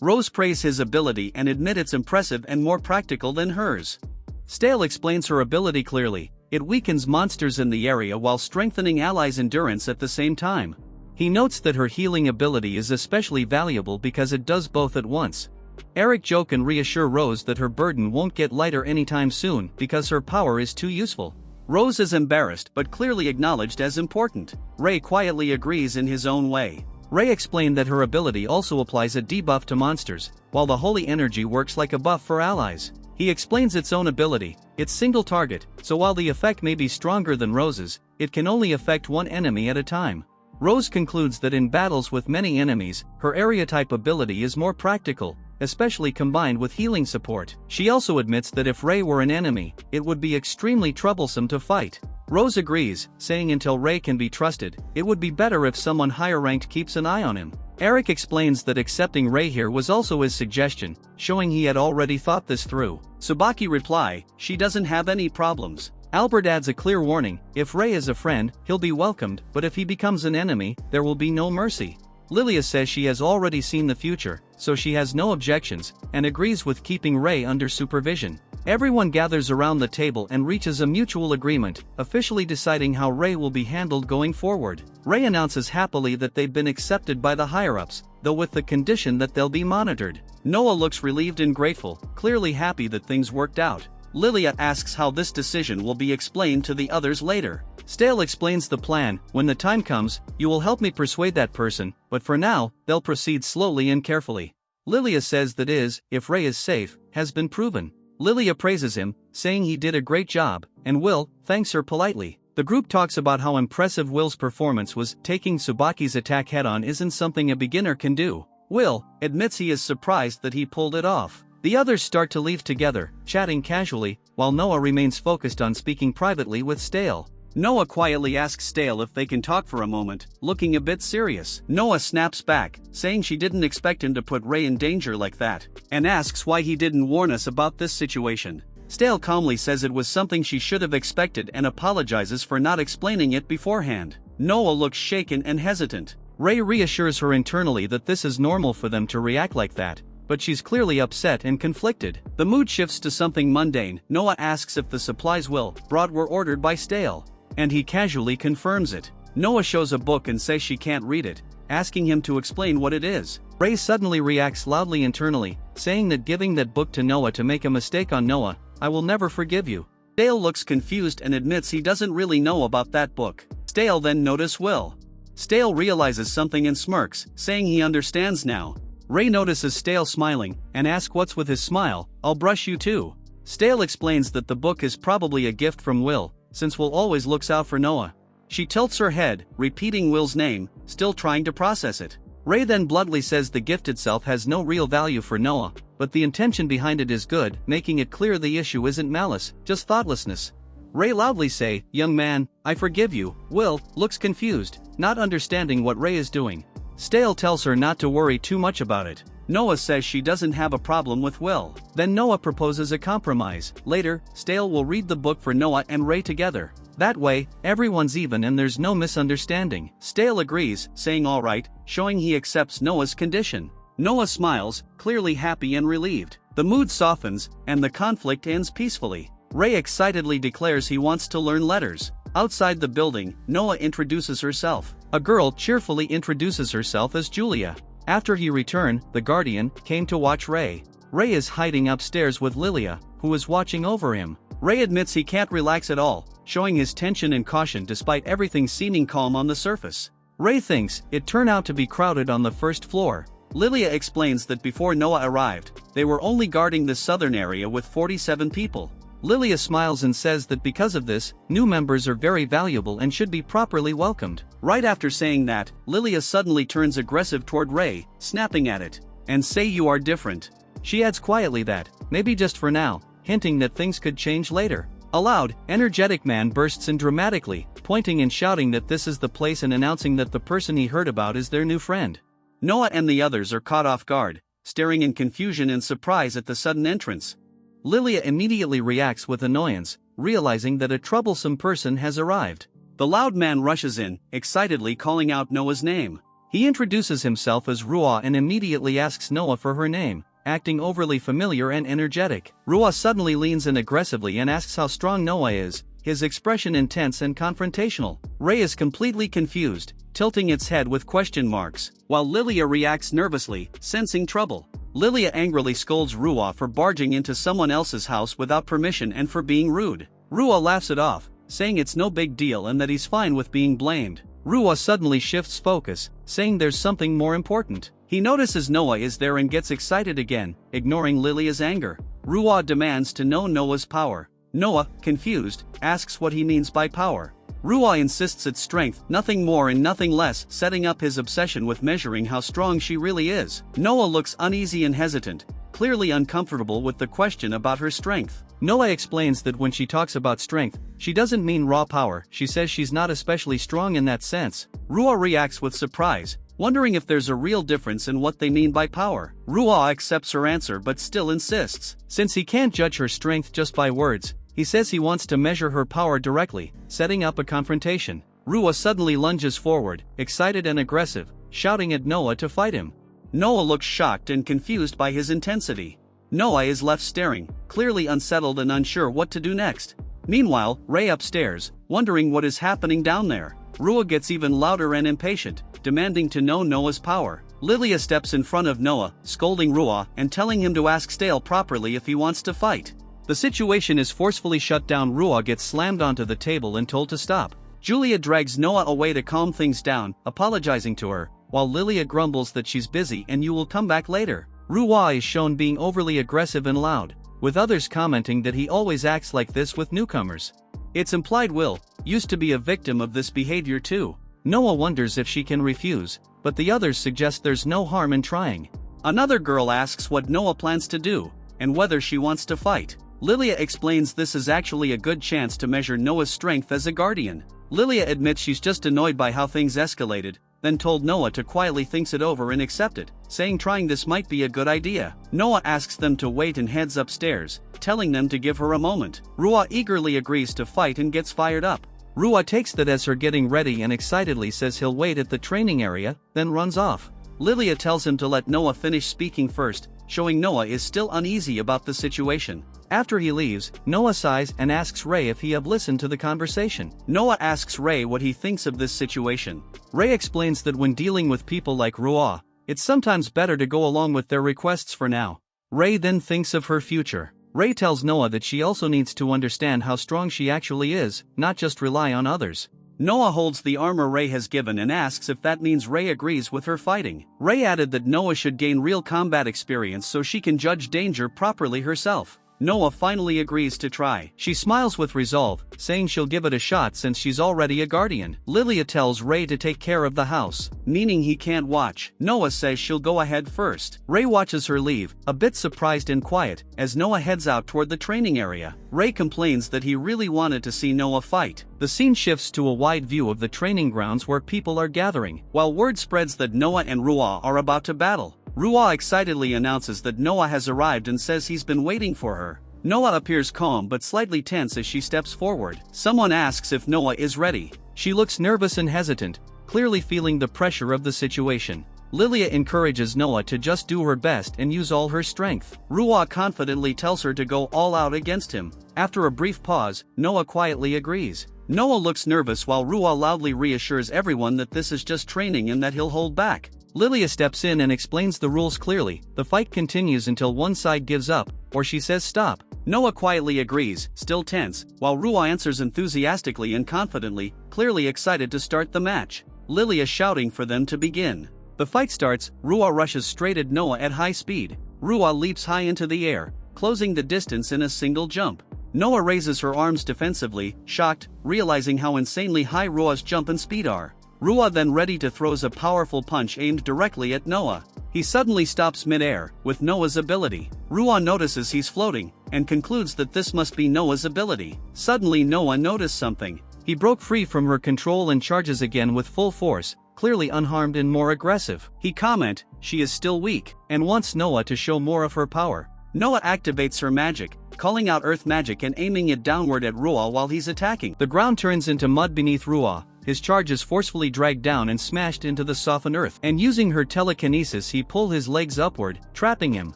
Rose praise his ability and admit it's impressive and more practical than hers. Stale explains her ability clearly. It weakens monsters in the area while strengthening allies' endurance at the same time. He notes that her healing ability is especially valuable because it does both at once. Eric joke and reassure Rose that her burden won't get lighter anytime soon because her power is too useful. Rose is embarrassed but clearly acknowledged as important. Rei quietly agrees in his own way. Rei explained that her ability also applies a debuff to monsters, while the holy energy works like a buff for allies. He explains its own ability, it's single target, so while the effect may be stronger than Rose's, it can only affect one enemy at a time. Rose concludes that in battles with many enemies, her area type ability is more practical, especially combined with healing support. She also admits that if Rei were an enemy, it would be extremely troublesome to fight. Rose agrees, saying until Rei can be trusted, it would be better if someone higher ranked keeps an eye on him. Eric explains that accepting Rei here was also his suggestion, showing he had already thought this through. Tsubaki reply, she doesn't have any problems. Albert adds a clear warning, if Rei is a friend, he'll be welcomed, but if he becomes an enemy, there will be no mercy. Lilia says she has already seen the future, so she has no objections, and agrees with keeping Rei under supervision. Everyone gathers around the table and reaches a mutual agreement, officially deciding how Rei will be handled going forward. Rei announces happily that they've been accepted by the higher-ups, though with the condition that they'll be monitored. Noah looks relieved and grateful, clearly happy that things worked out. Lilia asks how this decision will be explained to the others later. Stale explains the plan, when the time comes, you will help me persuade that person, but for now, they'll proceed slowly and carefully. Lilia says that if Rei is safe, has been proven. Lilia praises him, saying he did a great job, and Will thanks her politely. The group talks about how impressive Will's performance was. Taking Tsubaki's attack head-on isn't something a beginner can do. Will admits he is surprised that he pulled it off. The others start to leave together, chatting casually, while Noah remains focused on speaking privately with Stale. Noah quietly asks Stale if they can talk for a moment, looking a bit serious. Noah snaps back, saying she didn't expect him to put Rei in danger like that, and asks why he didn't warn us about this situation. Stale calmly says it was something she should have expected and apologizes for not explaining it beforehand. Noah looks shaken and hesitant. Rei reassures her internally that this is normal for them to react like that, but she's clearly upset and conflicted. The mood shifts to something mundane. Noah asks if the supplies Will brought were ordered by Stale, and he casually confirms it. Noah shows a book and says she can't read it, asking him to explain what it is. Rei suddenly reacts loudly internally, saying that giving that book to Noah to make a mistake on Noah, I will never forgive you. Stale looks confused and admits he doesn't really know about that book. Stale then notices Will. Stale realizes something and smirks, saying he understands now. Rei notices Stale smiling, and asks what's with his smile. I'll brush you too. Stale explains that the book is probably a gift from Will, since Will always looks out for Noah. She tilts her head, repeating Will's name, still trying to process it. Rei then bluntly says the gift itself has no real value for Noah, but the intention behind it is good, making it clear the issue isn't malice, just thoughtlessness. Rei loudly say, young man, I forgive you. Will looks confused, not understanding what Rei is doing. Stale tells her not to worry too much about it. Noah says she doesn't have a problem with Will. Then Noah proposes a compromise. Later, Stale will read the book for Noah and Rei together. That way, everyone's even and there's no misunderstanding. Stale agrees, saying alright, showing he accepts Noah's condition. Noah smiles, clearly happy and relieved. The mood softens, and the conflict ends peacefully. Rei excitedly declares he wants to learn letters. Outside the building, Noah introduces herself. A girl cheerfully introduces herself as Julia. After he returned, the Guardian came to watch Rei. Rei is hiding upstairs with Lilia, who is watching over him. Rei admits he can't relax at all, showing his tension and caution despite everything seeming calm on the surface. Rei thinks it turned out to be crowded on the first floor. Lilia explains that before Noah arrived, they were only guarding the southern area with 47 people. Lilia smiles and says that because of this, new members are very valuable and should be properly welcomed. Right after saying that, Lilia suddenly turns aggressive toward Rei, snapping at it, and say you are different. She adds quietly that, maybe just for now, hinting that things could change later. A loud, energetic man bursts in dramatically, pointing and shouting that this is the place and announcing that the person he heard about is their new friend. Noah and the others are caught off guard, staring in confusion and surprise at the sudden entrance. Lilia immediately reacts with annoyance, realizing that a troublesome person has arrived. The loud man rushes in, excitedly calling out Noah's name. He introduces himself as Ruah and immediately asks Noah for her name, acting overly familiar and energetic. Ruah suddenly leans in aggressively and asks how strong Noah is, his expression intense and confrontational. Ray is completely confused, tilting its head with question marks, while Lilia reacts nervously, sensing trouble. Lilia angrily scolds Ruah for barging into someone else's house without permission and for being rude. Ruah laughs it off, saying it's no big deal and that he's fine with being blamed. Ruah suddenly shifts focus, saying there's something more important. He notices Noah is there and gets excited again, ignoring Lilia's anger. Ruah demands to know Noah's power. Noah, confused, asks what he means by power. Ruah insists it's strength, nothing more and nothing less, setting up his obsession with measuring how strong she really is. Noah looks uneasy and hesitant, clearly uncomfortable with the question about her strength. Noah explains that when she talks about strength, she doesn't mean raw power. She says she's not especially strong in that sense. Ruah reacts with surprise, wondering if there's a real difference in what they mean by power. Ruah accepts her answer but still insists. Since he can't judge her strength just by words, he says he wants to measure her power directly, setting up a confrontation. Ruah suddenly lunges forward, excited and aggressive, shouting at Noah to fight him. Noah looks shocked and confused by his intensity. Noah is left staring, clearly unsettled and unsure what to do next. Meanwhile, Ray upstairs, wondering what is happening down there. Ruah gets even louder and impatient, demanding to know Noah's power. Lilia steps in front of Noah, scolding Ruah and telling him to ask Stale properly if he wants to fight. The situation is forcefully shut down. Ruah gets slammed onto the table and told to stop. Julia drags Noah away to calm things down, apologizing to her, while Lilia grumbles that she's busy and you will come back later. Ruah is shown being overly aggressive and loud, with others commenting that he always acts like this with newcomers. It's implied Will used to be a victim of this behavior too. Noah wonders if she can refuse, but the others suggest there's no harm in trying. Another girl asks what Noah plans to do, and whether she wants to fight. Lilia explains this is actually a good chance to measure Noah's strength as a guardian. Lilia admits she's just annoyed by how things escalated, then told Noah to quietly think it over and accept it, saying trying this might be a good idea. Noah asks them to wait and heads upstairs, telling them to give her a moment. Ruah eagerly agrees to fight and gets fired up. Ruah takes that as her getting ready and excitedly says he'll wait at the training area, then runs off. Lilia tells him to let Noah finish speaking first, showing Noah is still uneasy about the situation. After he leaves, Noah sighs and asks Ray if he have listened to the conversation. Noah asks Ray what he thinks of this situation. Ray explains that when dealing with people like Ruah, it's sometimes better to go along with their requests for now. Ray then thinks of her future. Ray tells Noah that she also needs to understand how strong she actually is, not just rely on others. Noah holds the armor Ray has given and asks if that means Ray agrees with her fighting. Ray added that Noah should gain real combat experience so she can judge danger properly herself. Noah finally agrees to try. She smiles with resolve, saying she'll give it a shot since she's already a guardian. Lilia tells Ray to take care of the house, meaning he can't watch. Noah says she'll go ahead first. Ray watches her leave, a bit surprised and quiet, as Noah heads out toward the training area. Ray complains that he really wanted to see Noah fight. The scene shifts to a wide view of the training grounds where people are gathering, while word spreads that Noah and Ruah are about to battle. Ruah excitedly announces that Noah has arrived and says he's been waiting for her. Noah appears calm but slightly tense as she steps forward. Someone asks if Noah is ready. She looks nervous and hesitant, clearly feeling the pressure of the situation. Lilia encourages Noah to just do her best and use all her strength. Ruah confidently tells her to go all out against him. After a brief pause, Noah quietly agrees. Noah looks nervous while Ruah loudly reassures everyone that this is just training and that he'll hold back. Lilia steps in and explains the rules clearly. The fight continues until one side gives up, or she says stop. Noah quietly agrees, still tense, while Ruah answers enthusiastically and confidently, clearly excited to start the match. Lilia shouting for them to begin. The fight starts. Ruah rushes straight at Noah at high speed. Ruah leaps high into the air, closing the distance in a single jump. Noah raises her arms defensively, shocked, realizing how insanely high Ruah's jump and speed are. Ruah then ready to throws a powerful punch aimed directly at Noah. He suddenly stops mid-air, with Noah's ability. Ruah notices he's floating, and concludes that this must be Noah's ability. Suddenly Noah noticed something. He broke free from her control and charges again with full force, clearly unharmed and more aggressive. He comment, she is still weak, and wants Noah to show more of her power. Noah activates her magic, calling out earth magic and aiming it downward at Ruah while he's attacking. The ground turns into mud beneath Ruah, his charge is forcefully dragged down and smashed into the softened earth. And using her telekinesis he pulls his legs upward, trapping him.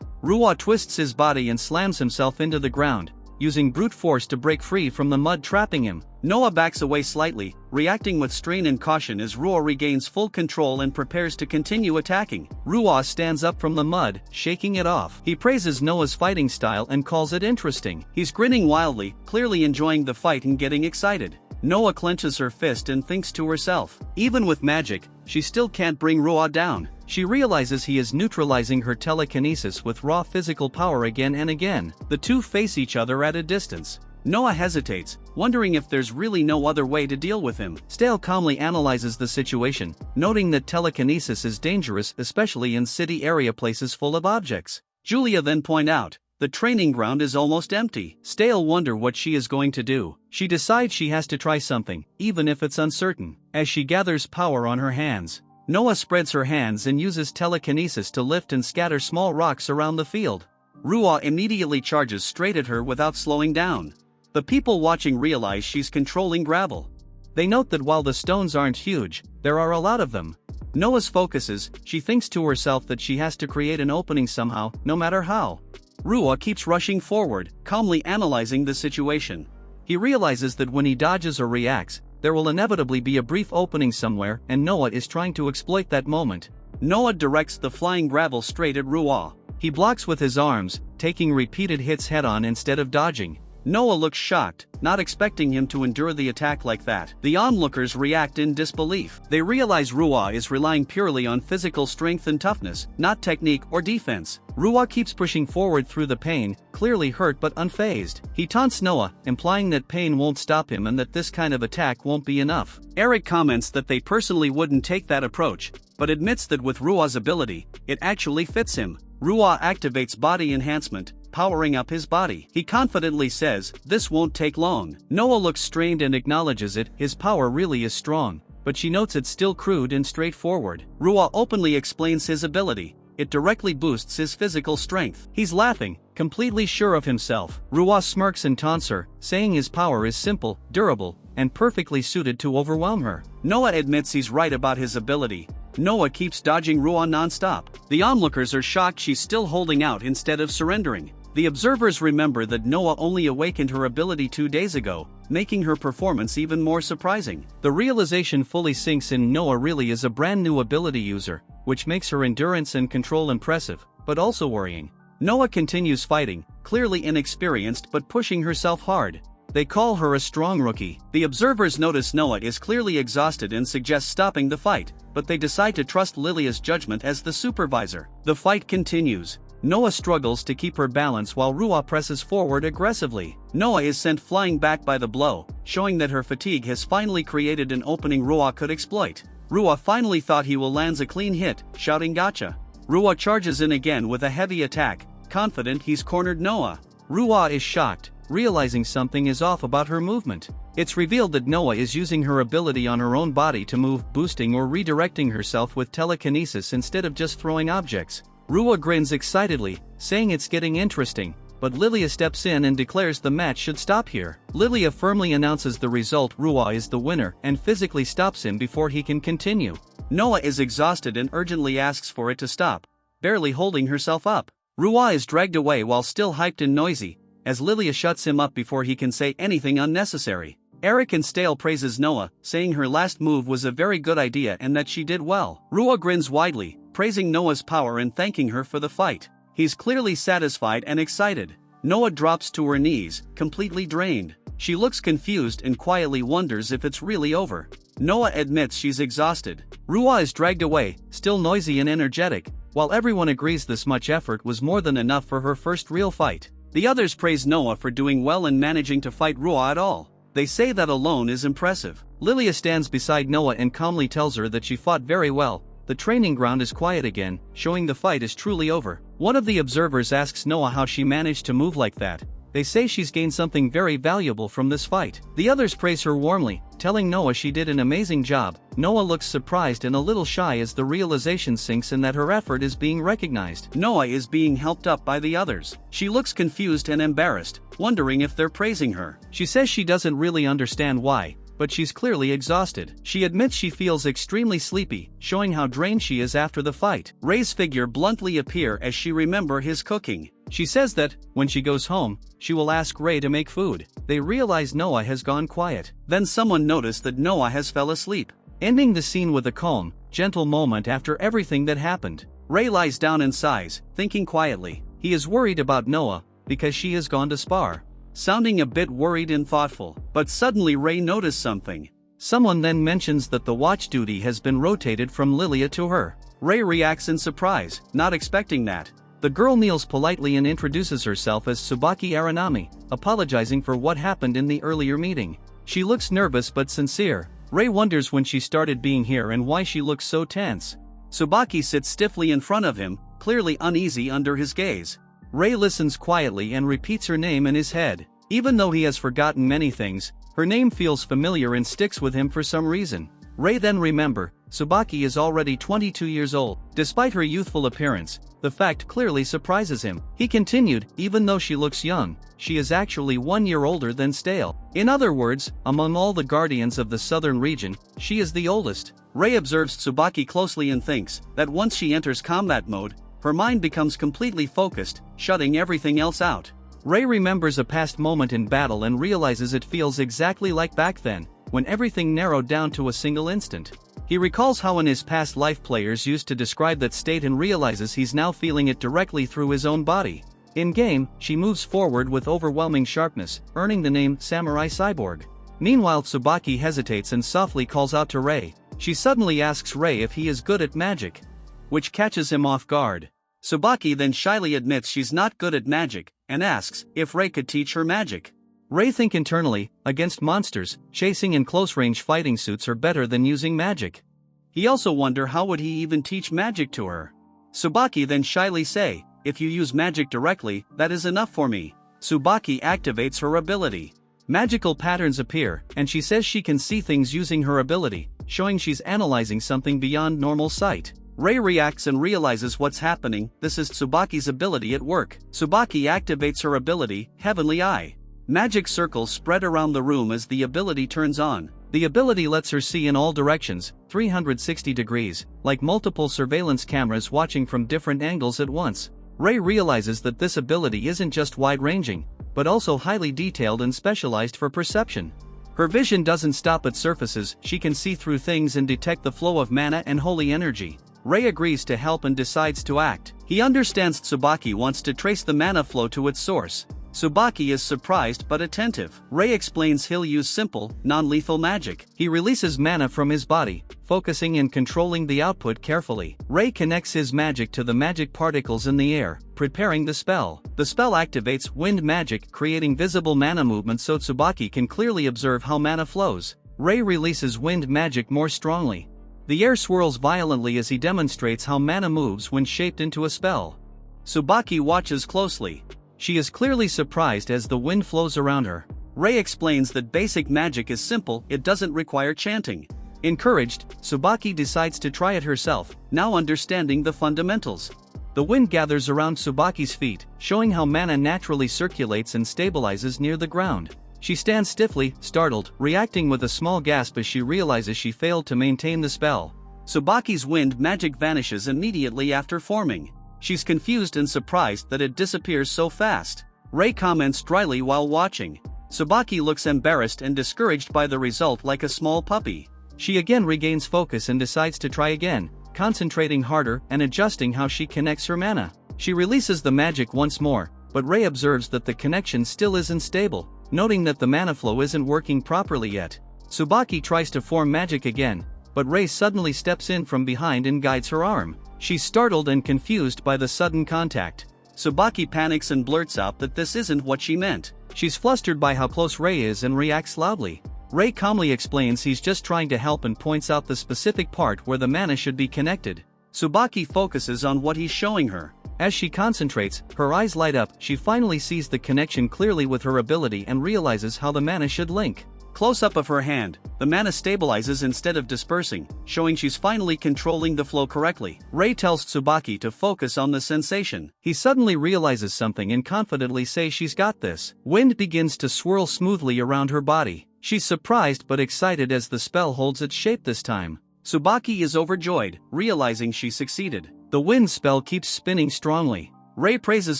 Ruah twists his body and slams himself into the ground, using brute force to break free from the mud trapping him. Noah backs away slightly, reacting with strain and caution as Ruah regains full control and prepares to continue attacking. Ruah stands up from the mud, shaking it off. He praises Noah's fighting style and calls it interesting. He's grinning wildly, clearly enjoying the fight and getting excited. Noah clenches her fist and thinks to herself, even with magic, she still can't bring Ruah down. She realizes he is neutralizing her telekinesis with raw physical power again and again. The two face each other at a distance. Noah hesitates, wondering if there's really no other way to deal with him. Stale calmly analyzes the situation, noting that telekinesis is dangerous especially in city area places full of objects. Julia then point out, the training ground is almost empty. Stale wonder what she is going to do. She decides she has to try something, even if it's uncertain. As she gathers power on her hands, Noah spreads her hands and uses telekinesis to lift and scatter small rocks around the field. Ruah immediately charges straight at her without slowing down. The people watching realize she's controlling gravel. They note that while the stones aren't huge, there are a lot of them. Noah's focuses, she thinks to herself that she has to create an opening somehow, no matter how. Ruah keeps rushing forward, calmly analyzing the situation. He realizes that when he dodges or reacts, there will inevitably be a brief opening somewhere, and Noah is trying to exploit that moment. Noah directs the flying gravel straight at Ruah. He blocks with his arms, taking repeated hits head-on instead of dodging. Noah looks shocked, not expecting him to endure the attack like that. The onlookers react in disbelief. They realize Ruah is relying purely on physical strength and toughness, not technique or defense. Ruah keeps pushing forward through the pain, clearly hurt but unfazed. He taunts Noah, implying that pain won't stop him and that this kind of attack won't be enough. Eric comments that they personally wouldn't take that approach, but admits that with Ruah's ability, it actually fits him. Ruah activates body enhancement, powering up his body. He confidently says, this won't take long. Noah looks strained and acknowledges it, his power really is strong, but she notes it's still crude and straightforward. Ruah openly explains his ability. It directly boosts his physical strength. He's laughing, completely sure of himself. Ruah smirks and taunts her, saying his power is simple, durable, and perfectly suited to overwhelm her. Noah admits he's right about his ability. Noah keeps dodging Ruah non-stop. The onlookers are shocked she's still holding out instead of surrendering. The observers remember that Noah only awakened her ability 2 days ago, making her performance even more surprising. The realization fully sinks in. Noah really is a brand new ability user, which makes her endurance and control impressive, but also worrying. Noah continues fighting, clearly inexperienced but pushing herself hard. They call her a strong rookie. The observers notice Noah is clearly exhausted and suggest stopping the fight, but they decide to trust Lilia's judgment as the supervisor. The fight continues. Noah struggles to keep her balance while Ruah presses forward aggressively. Noah is sent flying back by the blow, showing that her fatigue has finally created an opening Ruah could exploit. Ruah finally thought he will lands a clean hit, shouting gotcha. Ruah charges in again with a heavy attack, confident he's cornered Noah. Ruah is shocked, realizing something is off about her movement. It's revealed that Noah is using her ability on her own body to move, boosting or redirecting herself with telekinesis instead of just throwing objects. Ruah grins excitedly, saying it's getting interesting, but Lilia steps in and declares the match should stop here. Lilia firmly announces the result. Ruah is the winner and physically stops him before he can continue. Noah is exhausted and urgently asks for it to stop, barely holding herself up. Ruah is dragged away while still hyped and noisy, as Lilia shuts him up before he can say anything unnecessary. Eric and Stale praises Noah, saying her last move was a very good idea and that she did well. Ruah grins widely, praising Noah's power and thanking her for the fight. He's clearly satisfied and excited. Noah drops to her knees, completely drained. She looks confused and quietly wonders if it's really over. Noah admits she's exhausted. Ruah is dragged away, still noisy and energetic, while everyone agrees this much effort was more than enough for her first real fight. The others praise Noah for doing well and managing to fight Ruah at all. They say that alone is impressive. Lilia stands beside Noah and calmly tells her that she fought very well. The training ground is quiet again, showing the fight is truly over. One of the observers asks Noah how she managed to move like that, They say she's gained something very valuable from this fight. The others praise her warmly, telling Noah she did an amazing job. Noah looks surprised and a little shy as the realization sinks in that her effort is being recognized. Noah is being helped up by the others. She looks confused and embarrassed, wondering if they're praising her. She says she doesn't really understand why, but she's clearly exhausted. She admits she feels extremely sleepy, showing how drained she is after the fight. Ray's figure bluntly appears as she remembers his cooking. She says that, when she goes home, she will ask Ray to make food. They realize Noah has gone quiet. Then someone noticed that Noah has fell asleep, ending the scene with a calm, gentle moment after everything that happened. Ray lies down and sighs, thinking quietly. He is worried about Noah, because she has gone to spar. Sounding a bit worried and thoughtful, but suddenly Ray noticed something. Someone then mentions that the watch duty has been rotated from Lilia to her. Ray reacts in surprise, not expecting that. The girl kneels politely and introduces herself as Tsubaki Aranami, apologizing for what happened in the earlier meeting. She looks nervous but sincere. Ray wonders when she started being here and why she looks so tense. Tsubaki sits stiffly in front of him, clearly uneasy under his gaze. Ray listens quietly and repeats her name in his head. Even though he has forgotten many things, her name feels familiar and sticks with him for some reason. Ray then remembers, Tsubaki is already 22 years old. Despite her youthful appearance, the fact clearly surprises him. He continued, even though she looks young, she is actually 1 year older than Stale. In other words, among all the guardians of the southern region, she is the oldest. Ray observes Tsubaki closely and thinks that once she enters combat mode, her mind becomes completely focused, shutting everything else out. Ray remembers a past moment in battle and realizes it feels exactly like back then, when everything narrowed down to a single instant. He recalls how in his past life players used to describe that state and realizes he's now feeling it directly through his own body. In-game, she moves forward with overwhelming sharpness, earning the name Samurai Cyborg. Meanwhile, Tsubaki hesitates and softly calls out to Ray. She suddenly asks Ray if he is good at magic, which catches him off guard. Tsubaki then shyly admits she's not good at magic, and asks if Ray could teach her magic. Ray thinks internally, against monsters, chasing in close-range fighting suits are better than using magic. He also wonders how would he even teach magic to her. Tsubaki then shyly says, if you use magic directly, that is enough for me. Tsubaki activates her ability. Magical patterns appear, and she says she can see things using her ability, showing she's analyzing something beyond normal sight. Ray reacts and realizes what's happening. This is Tsubaki's ability at work. Tsubaki activates her ability, Heavenly Eye. Magic circles spread around the room as the ability turns on. The ability lets her see in all directions, 360 degrees, like multiple surveillance cameras watching from different angles at once. Ray realizes that this ability isn't just wide-ranging, but also highly detailed and specialized for perception. Her vision doesn't stop at surfaces, she can see through things and detect the flow of mana and holy energy. Ray agrees to help and decides to act. He understands Tsubaki wants to trace the mana flow to its source. Tsubaki is surprised but attentive. Ray explains he'll use simple, non-lethal magic. He releases mana from his body, focusing and controlling the output carefully. Ray connects his magic to the magic particles in the air, preparing the spell. The spell activates wind magic, creating visible mana movement so Tsubaki can clearly observe how mana flows. Ray releases wind magic more strongly. The air swirls violently as he demonstrates how mana moves when shaped into a spell. Tsubaki watches closely. She is clearly surprised as the wind flows around her. Ray explains that basic magic is simple, it doesn't require chanting. Encouraged, Tsubaki decides to try it herself, now understanding the fundamentals. The wind gathers around Tsubaki's feet, showing how mana naturally circulates and stabilizes near the ground. She stands stiffly, startled, reacting with a small gasp as she realizes she failed to maintain the spell. Tsubaki's wind magic vanishes immediately after forming. She's confused and surprised that it disappears so fast. Ray comments dryly while watching. Tsubaki looks embarrassed and discouraged by the result like a small puppy. She again regains focus and decides to try again, concentrating harder and adjusting how she connects her mana. She releases the magic once more, but Ray observes that the connection still isn't stable, noting that the mana flow isn't working properly yet. Tsubaki tries to form magic again, but Ray suddenly steps in from behind and guides her arm. She's startled and confused by the sudden contact. Tsubaki panics and blurts out that this isn't what she meant. She's flustered by how close Ray is and reacts loudly. Ray calmly explains he's just trying to help and points out the specific part where the mana should be connected. Tsubaki focuses on what he's showing her. As she concentrates, her eyes light up. She finally sees the connection clearly with her ability and realizes how the mana should link. Close-up of her hand, the mana stabilizes instead of dispersing, showing she's finally controlling the flow correctly. Rei tells Tsubaki to focus on the sensation. He suddenly realizes something and confidently says she's got this. Wind begins to swirl smoothly around her body. She's surprised but excited as the spell holds its shape this time. Tsubaki is overjoyed, realizing she succeeded. The wind spell keeps spinning strongly. Rei praises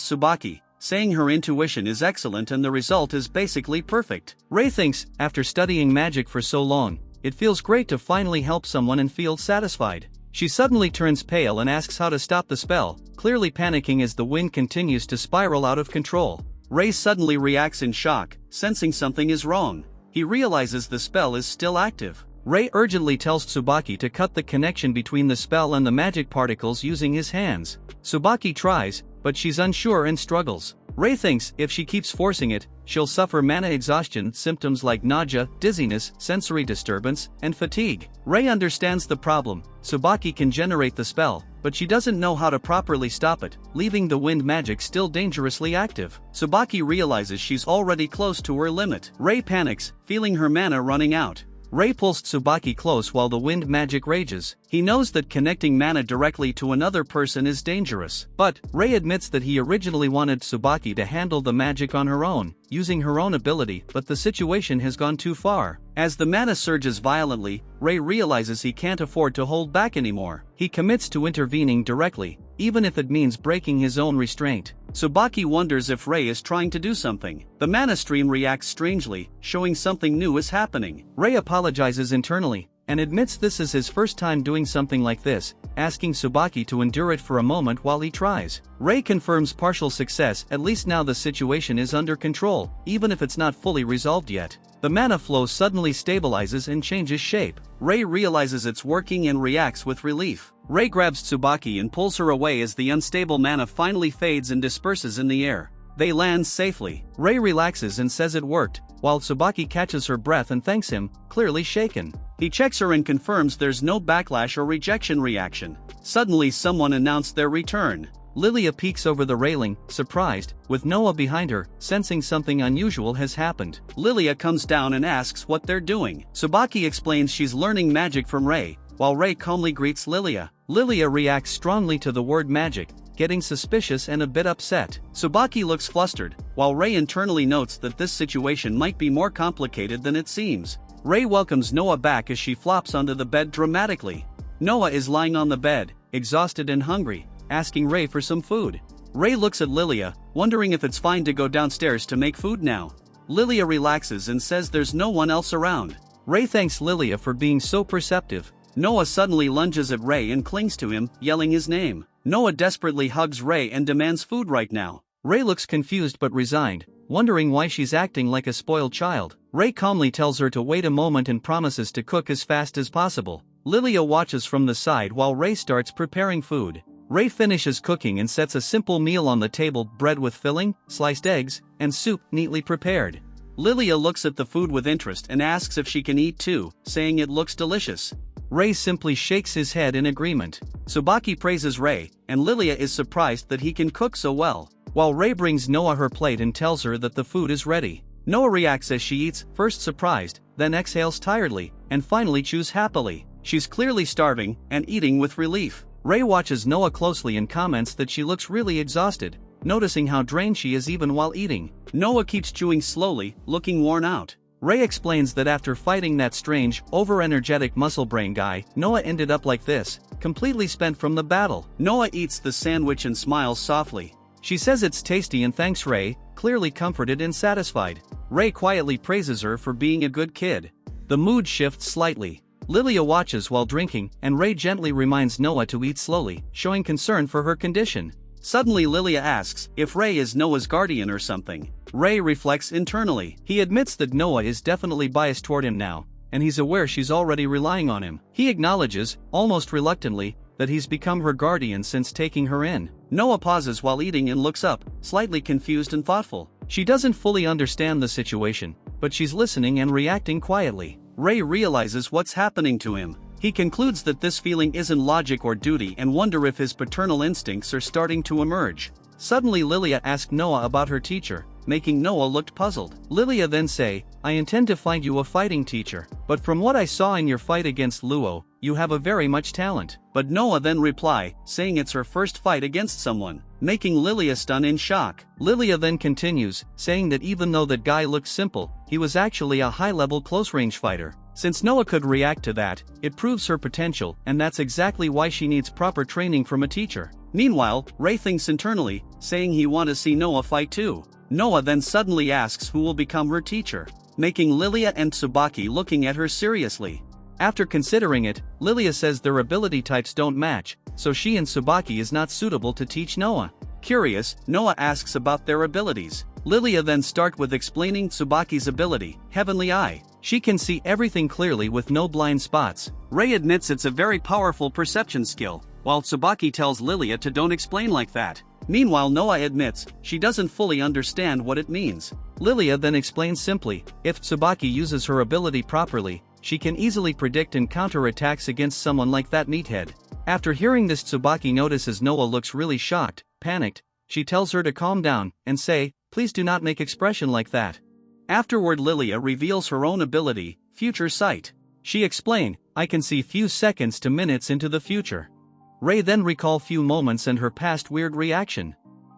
Tsubaki, saying her intuition is excellent and the result is basically perfect. Rei thinks, after studying magic for so long, it feels great to finally help someone and feel satisfied. She suddenly turns pale and asks how to stop the spell, clearly panicking as the wind continues to spiral out of control. Rei suddenly reacts in shock, sensing something is wrong. He realizes the spell is still active. Rei urgently tells Tsubaki to cut the connection between the spell and the magic particles using his hands. Tsubaki tries, but she's unsure and struggles. Rei thinks if she keeps forcing it, she'll suffer mana exhaustion, symptoms like nausea, dizziness, sensory disturbance, and fatigue. Rei understands the problem. Tsubaki can generate the spell, but she doesn't know how to properly stop it, leaving the wind magic still dangerously active. Tsubaki realizes she's already close to her limit. Rei panics, feeling her mana running out. Rei pulls Tsubaki close while the wind magic rages. He knows that connecting mana directly to another person is dangerous, but Rei admits that he originally wanted Tsubaki to handle the magic on her own, using her own ability, but the situation has gone too far. As the mana surges violently, Rei realizes he can't afford to hold back anymore. He commits to intervening directly, even if it means breaking his own restraint. Tsubaki wonders if Rei is trying to do something. The mana stream reacts strangely, showing something new is happening. Rei apologizes internally, and admits this is his first time doing something like this, asking Tsubaki to endure it for a moment while he tries. Rei confirms partial success. At least now the situation is under control, even if it's not fully resolved yet. The mana flow suddenly stabilizes and changes shape. Rei realizes it's working and reacts with relief. Rei grabs Tsubaki and pulls her away as the unstable mana finally fades and disperses in the air. They land safely. Rei relaxes and says it worked, while Tsubaki catches her breath and thanks him, clearly shaken. He checks her and confirms there's no backlash or rejection reaction. Suddenly someone announced their return. Lilia peeks over the railing, surprised, with Noah behind her, sensing something unusual has happened. Lilia comes down and asks what they're doing. Tsubaki explains she's learning magic from Rei, while Rei calmly greets Lilia. Lilia reacts strongly to the word magic, getting suspicious and a bit upset. Tsubaki looks flustered, while Rei internally notes that this situation might be more complicated than it seems. Rei welcomes Noah back as she flops onto the bed dramatically. Noah is lying on the bed, exhausted and hungry, asking Rei for some food. Rei looks at Lilia, wondering if it's fine to go downstairs to make food now. Lilia relaxes and says there's no one else around. Rei thanks Lilia for being so perceptive. Noah suddenly lunges at Rei and clings to him, yelling his name. Noah desperately hugs Rei and demands food right now. Rei looks confused but resigned, wondering why she's acting like a spoiled child. Rei calmly tells her to wait a moment and promises to cook as fast as possible. Lilia watches from the side while Rei starts preparing food. Rei finishes cooking and sets a simple meal on the table: bread with filling, sliced eggs, and soup neatly prepared. Lilia looks at the food with interest and asks if she can eat too, saying it looks delicious. Rei simply shakes his head in agreement. Tsubaki praises Rei, and Lilia is surprised that he can cook so well. While Rei brings Noah her plate and tells her that the food is ready. Noah reacts as she eats, first surprised, then exhales tiredly, and finally chews happily. She's clearly starving, and eating with relief. Rei watches Noah closely and comments that she looks really exhausted, noticing how drained she is even while eating. Noah keeps chewing slowly, looking worn out. Rei explains that after fighting that strange, over-energetic muscle brain guy, Noah ended up like this, completely spent from the battle. Noah eats the sandwich and smiles softly. She says it's tasty and thanks Rei, clearly comforted and satisfied. Rei quietly praises her for being a good kid. The mood shifts slightly. Lilia watches while drinking, and Rei gently reminds Noah to eat slowly, showing concern for her condition. Suddenly Lilia asks if Rei is Noah's guardian or something. Rei reflects internally. He admits that Noah is definitely biased toward him now, and he's aware she's already relying on him. He acknowledges, almost reluctantly, that he's become her guardian since taking her in. Noah pauses while eating and looks up, slightly confused and thoughtful. She doesn't fully understand the situation, but she's listening and reacting quietly. Rei realizes what's happening to him. He concludes that this feeling isn't logic or duty and wonder if his paternal instincts are starting to emerge. Suddenly Lilia asks Noah about her teacher, making Noah look puzzled. Lilia then say, I intend to find you a fighting teacher, but from what I saw in your fight against Luo, you have a very much talent. But Noah then reply, saying it's her first fight against someone, making Lilia stun in shock. Lilia then continues, saying that even though that guy looked simple, he was actually a high-level close-range fighter. Since Noah could react to that, it proves her potential, and that's exactly why she needs proper training from a teacher. Meanwhile, Rei thinks internally, saying he wants to see Noah fight too. Noah then suddenly asks who will become her teacher, making Lilia and Tsubaki looking at her seriously. After considering it, Lilia says their ability types don't match, so she and Tsubaki is not suitable to teach Noah. Curious, Noah asks about their abilities. Lilia then starts with explaining Tsubaki's ability, Heavenly Eye. She can see everything clearly with no blind spots. Rei admits it's a very powerful perception skill, while Tsubaki tells Lilia to don't explain like that. Meanwhile Noah admits, she doesn't fully understand what it means. Lilia then explains simply, if Tsubaki uses her ability properly, she can easily predict and counter attacks against someone like that meathead. After hearing this, Tsubaki notices Noah looks really shocked, panicked. She tells her to calm down, and say, please do not make expression like that. Afterward Lilia reveals her own ability, Future Sight. She explained, I can see few seconds to minutes into the future. Rei then recall few moments and her past weird reaction.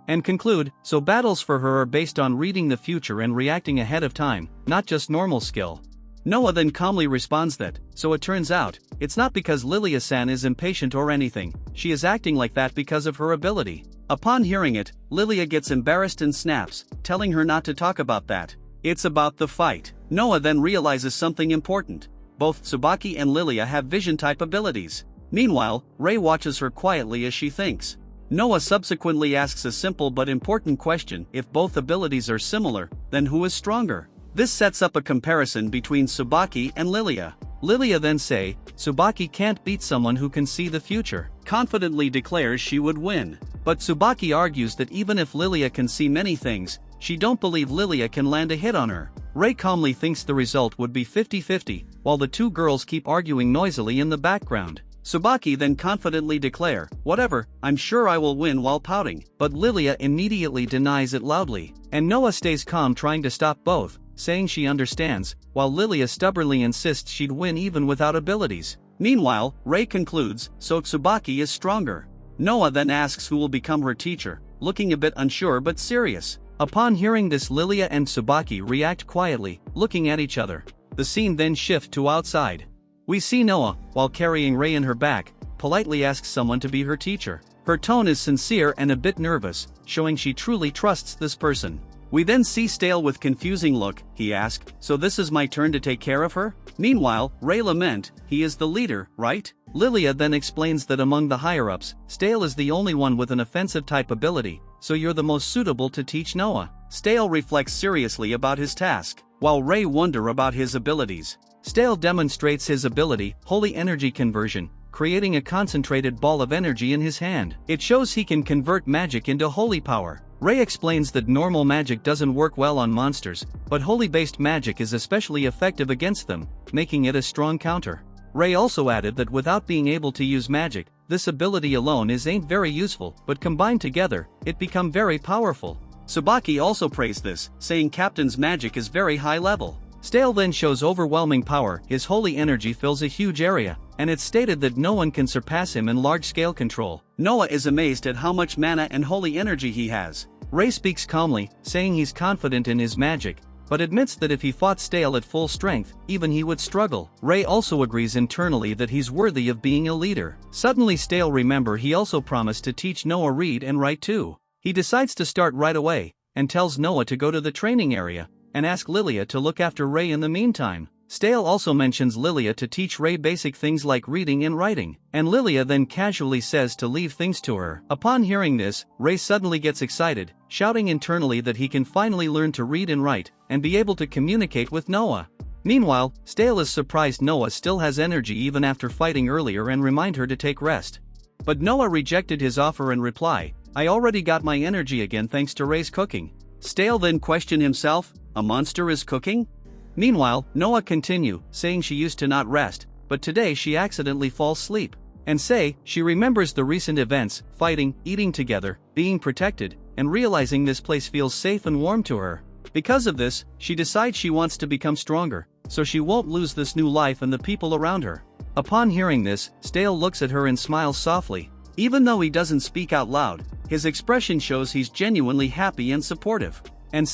And conclude, so battles for her are based on reading the future and reacting ahead of time, not just normal skill. Noah then calmly responds that, so it turns out, it's not because Lilia-san is impatient or anything, she is acting like that because of her ability. Upon hearing it, Lilia gets embarrassed and snaps, telling her not to talk about that. It's about the fight. Noah then realizes something important. Both Tsubaki and Lilia have vision-type abilities. Meanwhile, Rei watches her quietly as she thinks. Noah subsequently asks a simple but important question: if both abilities are similar, then who is stronger? This sets up a comparison between Tsubaki and Lilia. Lilia then say, Tsubaki can't beat someone who can see the future, confidently declares she would win. But Tsubaki argues that even if Lilia can see many things, she don't believe Lilia can land a hit on her. Rei calmly thinks the result would be 50-50, while the two girls keep arguing noisily in the background. Tsubaki then confidently declare, whatever, I'm sure I will win, while pouting. But Lilia immediately denies it loudly, and Noah stays calm trying to stop both, saying she understands, while Lilia stubbornly insists she'd win even without abilities. Meanwhile, Rei concludes, so Tsubaki is stronger. Noah then asks who will become her teacher, looking a bit unsure but serious. Upon hearing this, Lilia and Tsubaki react quietly, looking at each other. The scene then shifts to outside. We see Noah, while carrying Rei in her back, politely asks someone to be her teacher. Her tone is sincere and a bit nervous, showing she truly trusts this person. We then see Stale with confusing look. He asks, so this is my turn to take care of her? Meanwhile, Rei lament, he is the leader, right? Lilia then explains that among the higher-ups, Stale is the only one with an offensive type ability, so you're the most suitable to teach Noah. Stale reflects seriously about his task, while Rei wonder about his abilities. Stale demonstrates his ability, Holy Energy Conversion, creating a concentrated ball of energy in his hand. It shows he can convert magic into holy power. Rei explains that normal magic doesn't work well on monsters, but holy-based magic is especially effective against them, making it a strong counter. Rei also added that without being able to use magic, this ability alone ain't very useful, but combined together, it become very powerful. Tsubaki also praised this, saying Captain's magic is very high level. Stale then shows overwhelming power, his holy energy fills a huge area, and it's stated that no one can surpass him in large-scale control. Noah is amazed at how much mana and holy energy he has. Rei speaks calmly, saying he's confident in his magic, but admits that if he fought Stale at full strength, even he would struggle. Rei also agrees internally that he's worthy of being a leader. Suddenly Stale remembers he also promised to teach Noah read and write too. He decides to start right away, and tells Noah to go to the training area, and ask Lilia to look after Rei in the meantime. Stale also mentions Lilia to teach Rei basic things like reading and writing, and Lilia then casually says to leave things to her. Upon hearing this, Rei suddenly gets excited, shouting internally that he can finally learn to read and write, and be able to communicate with Noah. Meanwhile, Stale is surprised Noah still has energy even after fighting earlier and remind her to take rest. But Noah rejected his offer and reply, I already got my energy again thanks to Rei's cooking. Stale then questioned himself, a monster is cooking? Meanwhile, Noah continue, saying she used to not rest, but today she accidentally falls asleep. And she remembers the recent events, fighting, eating together, being protected, and realizing this place feels safe and warm to her. Because of this, she decides she wants to become stronger, so she won't lose this new life and the people around her. Upon hearing this, Stale looks at her and smiles softly. Even though he doesn't speak out loud, his expression shows he's genuinely happy and supportive. And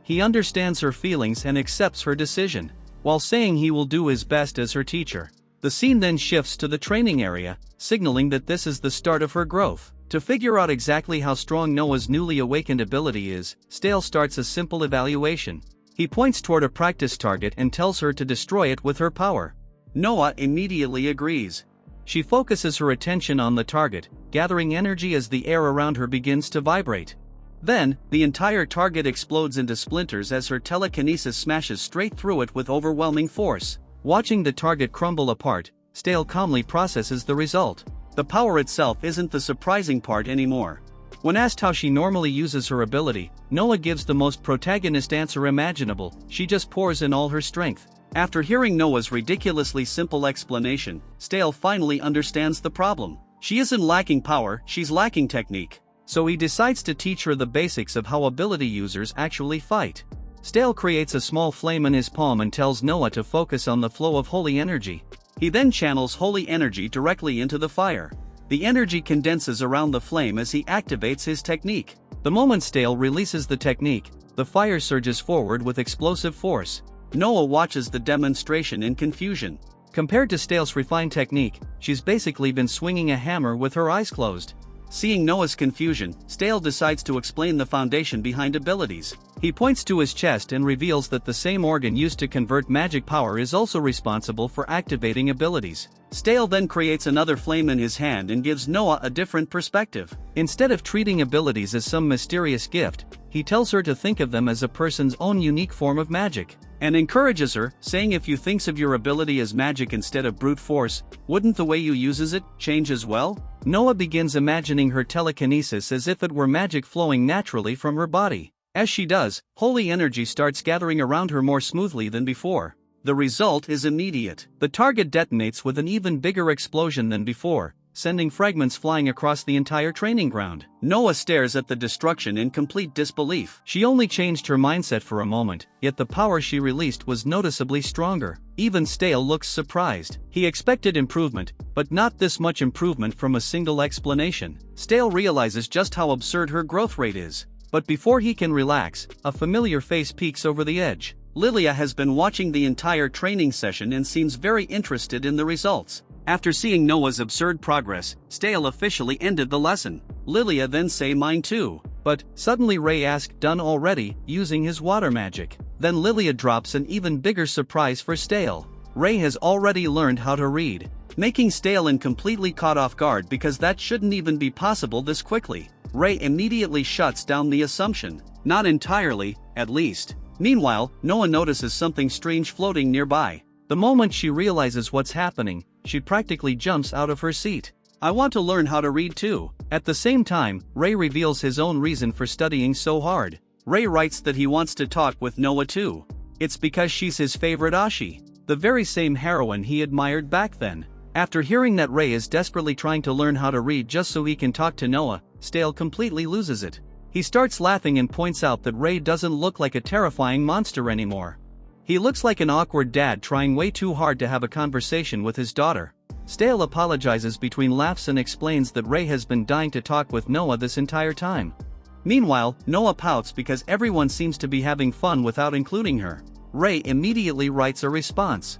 he understands her feelings and accepts her decision, while saying he will do his best as her teacher. The scene then shifts to the training area, signaling that this is the start of her growth. To figure out exactly how strong Noah's newly awakened ability is, Stale starts a simple evaluation. He points toward a practice target and tells her to destroy it with her power. Noah immediately agrees. She focuses her attention on the target, gathering energy as the air around her begins to vibrate. Then, the entire target explodes into splinters as her telekinesis smashes straight through it with overwhelming force. Watching the target crumble apart, Stale calmly processes the result. The power itself isn't the surprising part anymore. When asked how she normally uses her ability, Noah gives the most protagonist answer imaginable: she just pours in all her strength. After hearing Noah's ridiculously simple explanation, Stale finally understands the problem. She isn't lacking power, she's lacking technique. So he decides to teach her the basics of how ability users actually fight. Stale creates a small flame in his palm and tells Noah to focus on the flow of holy energy. He then channels holy energy directly into the fire. The energy condenses around the flame as he activates his technique. The moment Stale releases the technique, the fire surges forward with explosive force. Noah watches the demonstration in confusion. Compared to Stale's refined technique, she's basically been swinging a hammer with her eyes closed. Seeing Noah's confusion, Stale decides to explain the foundation behind abilities. He points to his chest and reveals that the same organ used to convert magic power is also responsible for activating abilities. Stale then creates another flame in his hand and gives Noah a different perspective. Instead of treating abilities as some mysterious gift, he tells her to think of them as a person's own unique form of magic, and encourages her, saying if you think of your ability as magic instead of brute force, wouldn't the way you uses it change as well? Noah begins imagining her telekinesis as if it were magic flowing naturally from her body. As she does, holy energy starts gathering around her more smoothly than before. The result is immediate. The target detonates with an even bigger explosion than before, sending fragments flying across the entire training ground. Noah stares at the destruction in complete disbelief. She only changed her mindset for a moment, yet the power she released was noticeably stronger. Even Stale looks surprised. He expected improvement, but not this much improvement from a single explanation. Stale realizes just how absurd her growth rate is. But before he can relax, a familiar face peeks over the edge. Lilia has been watching the entire training session and seems very interested in the results. After seeing Noah's absurd progress, Stale officially ended the lesson. Lilia then mine too. But suddenly Ray asked done already, using his water magic. Then Lilia drops an even bigger surprise for Stale. Ray has already learned how to read, making Stale completely caught off guard because that shouldn't even be possible this quickly. Ray immediately shuts down the assumption. Not entirely, at least. Meanwhile, Noah notices something strange floating nearby. The moment she realizes what's happening, she practically jumps out of her seat. I want to learn how to read too. At the same time, Ray reveals his own reason for studying so hard. Ray writes that he wants to talk with Noah too. It's because she's his favorite Oshi, the very same heroine he admired back then. After hearing that Ray is desperately trying to learn how to read just so he can talk to Noah, Stale completely loses it. He starts laughing and points out that Ray doesn't look like a terrifying monster anymore. He looks like an awkward dad trying way too hard to have a conversation with his daughter. Stale apologizes between laughs and explains that Ray has been dying to talk with Noah this entire time. Meanwhile, Noah pouts because everyone seems to be having fun without including her. Ray immediately writes a response.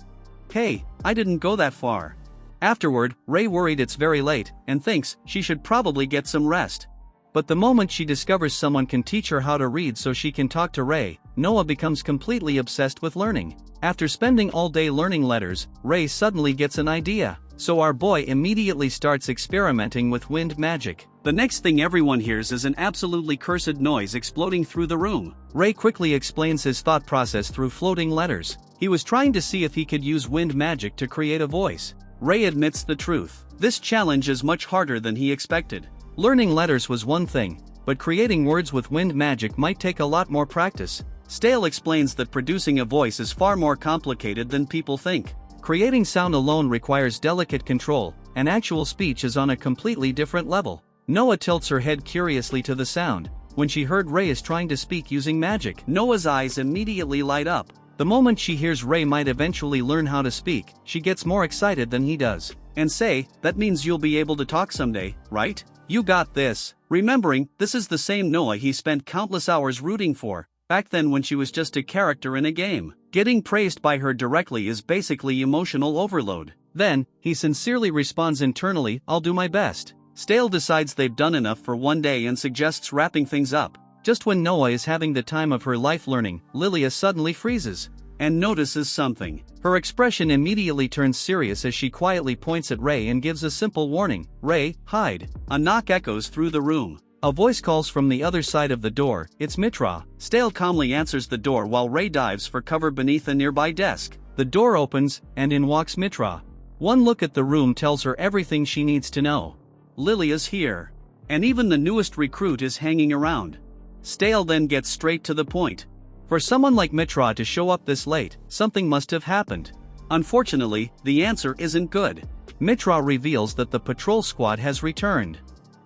Hey, I didn't go that far. Afterward, Ray worried it's very late, and thinks she should probably get some rest. But the moment she discovers someone can teach her how to read so she can talk to Ray, Noah becomes completely obsessed with learning. After spending all day learning letters, Ray suddenly gets an idea. So our boy immediately starts experimenting with wind magic. The next thing everyone hears is an absolutely cursed noise exploding through the room. Ray quickly explains his thought process through floating letters. He was trying to see if he could use wind magic to create a voice. Ray admits the truth. This challenge is much harder than he expected. Learning letters was one thing, but creating words with wind magic might take a lot more practice. Stale explains that producing a voice is far more complicated than people think. Creating sound alone requires delicate control, and actual speech is on a completely different level. Noah tilts her head curiously to the sound. When she heard Ray is trying to speak using magic, Noah's eyes immediately light up. The moment she hears Ray might eventually learn how to speak, she gets more excited than he does. And say, that means you'll be able to talk someday, right? You got this. Remembering, this is the same Noah he spent countless hours rooting for, back then when she was just a character in a game. Getting praised by her directly is basically emotional overload. Then, he sincerely responds internally, I'll do my best. Stale decides they've done enough for one day and suggests wrapping things up. Just when Noah is having the time of her life learning, Lilia suddenly freezes and notices something. Her expression immediately turns serious as she quietly points at Ray and gives a simple warning, Ray, hide. A knock echoes through the room. A voice calls from the other side of the door, it's Mitra. Stale calmly answers the door while Ray dives for cover beneath a nearby desk. The door opens, and in walks Mitra. One look at the room tells her everything she needs to know. Lilia's here. And even the newest recruit is hanging around. Stale then gets straight to the point. For someone like Mitra to show up this late, something must have happened. Unfortunately, the answer isn't good. Mitra reveals that the patrol squad has returned.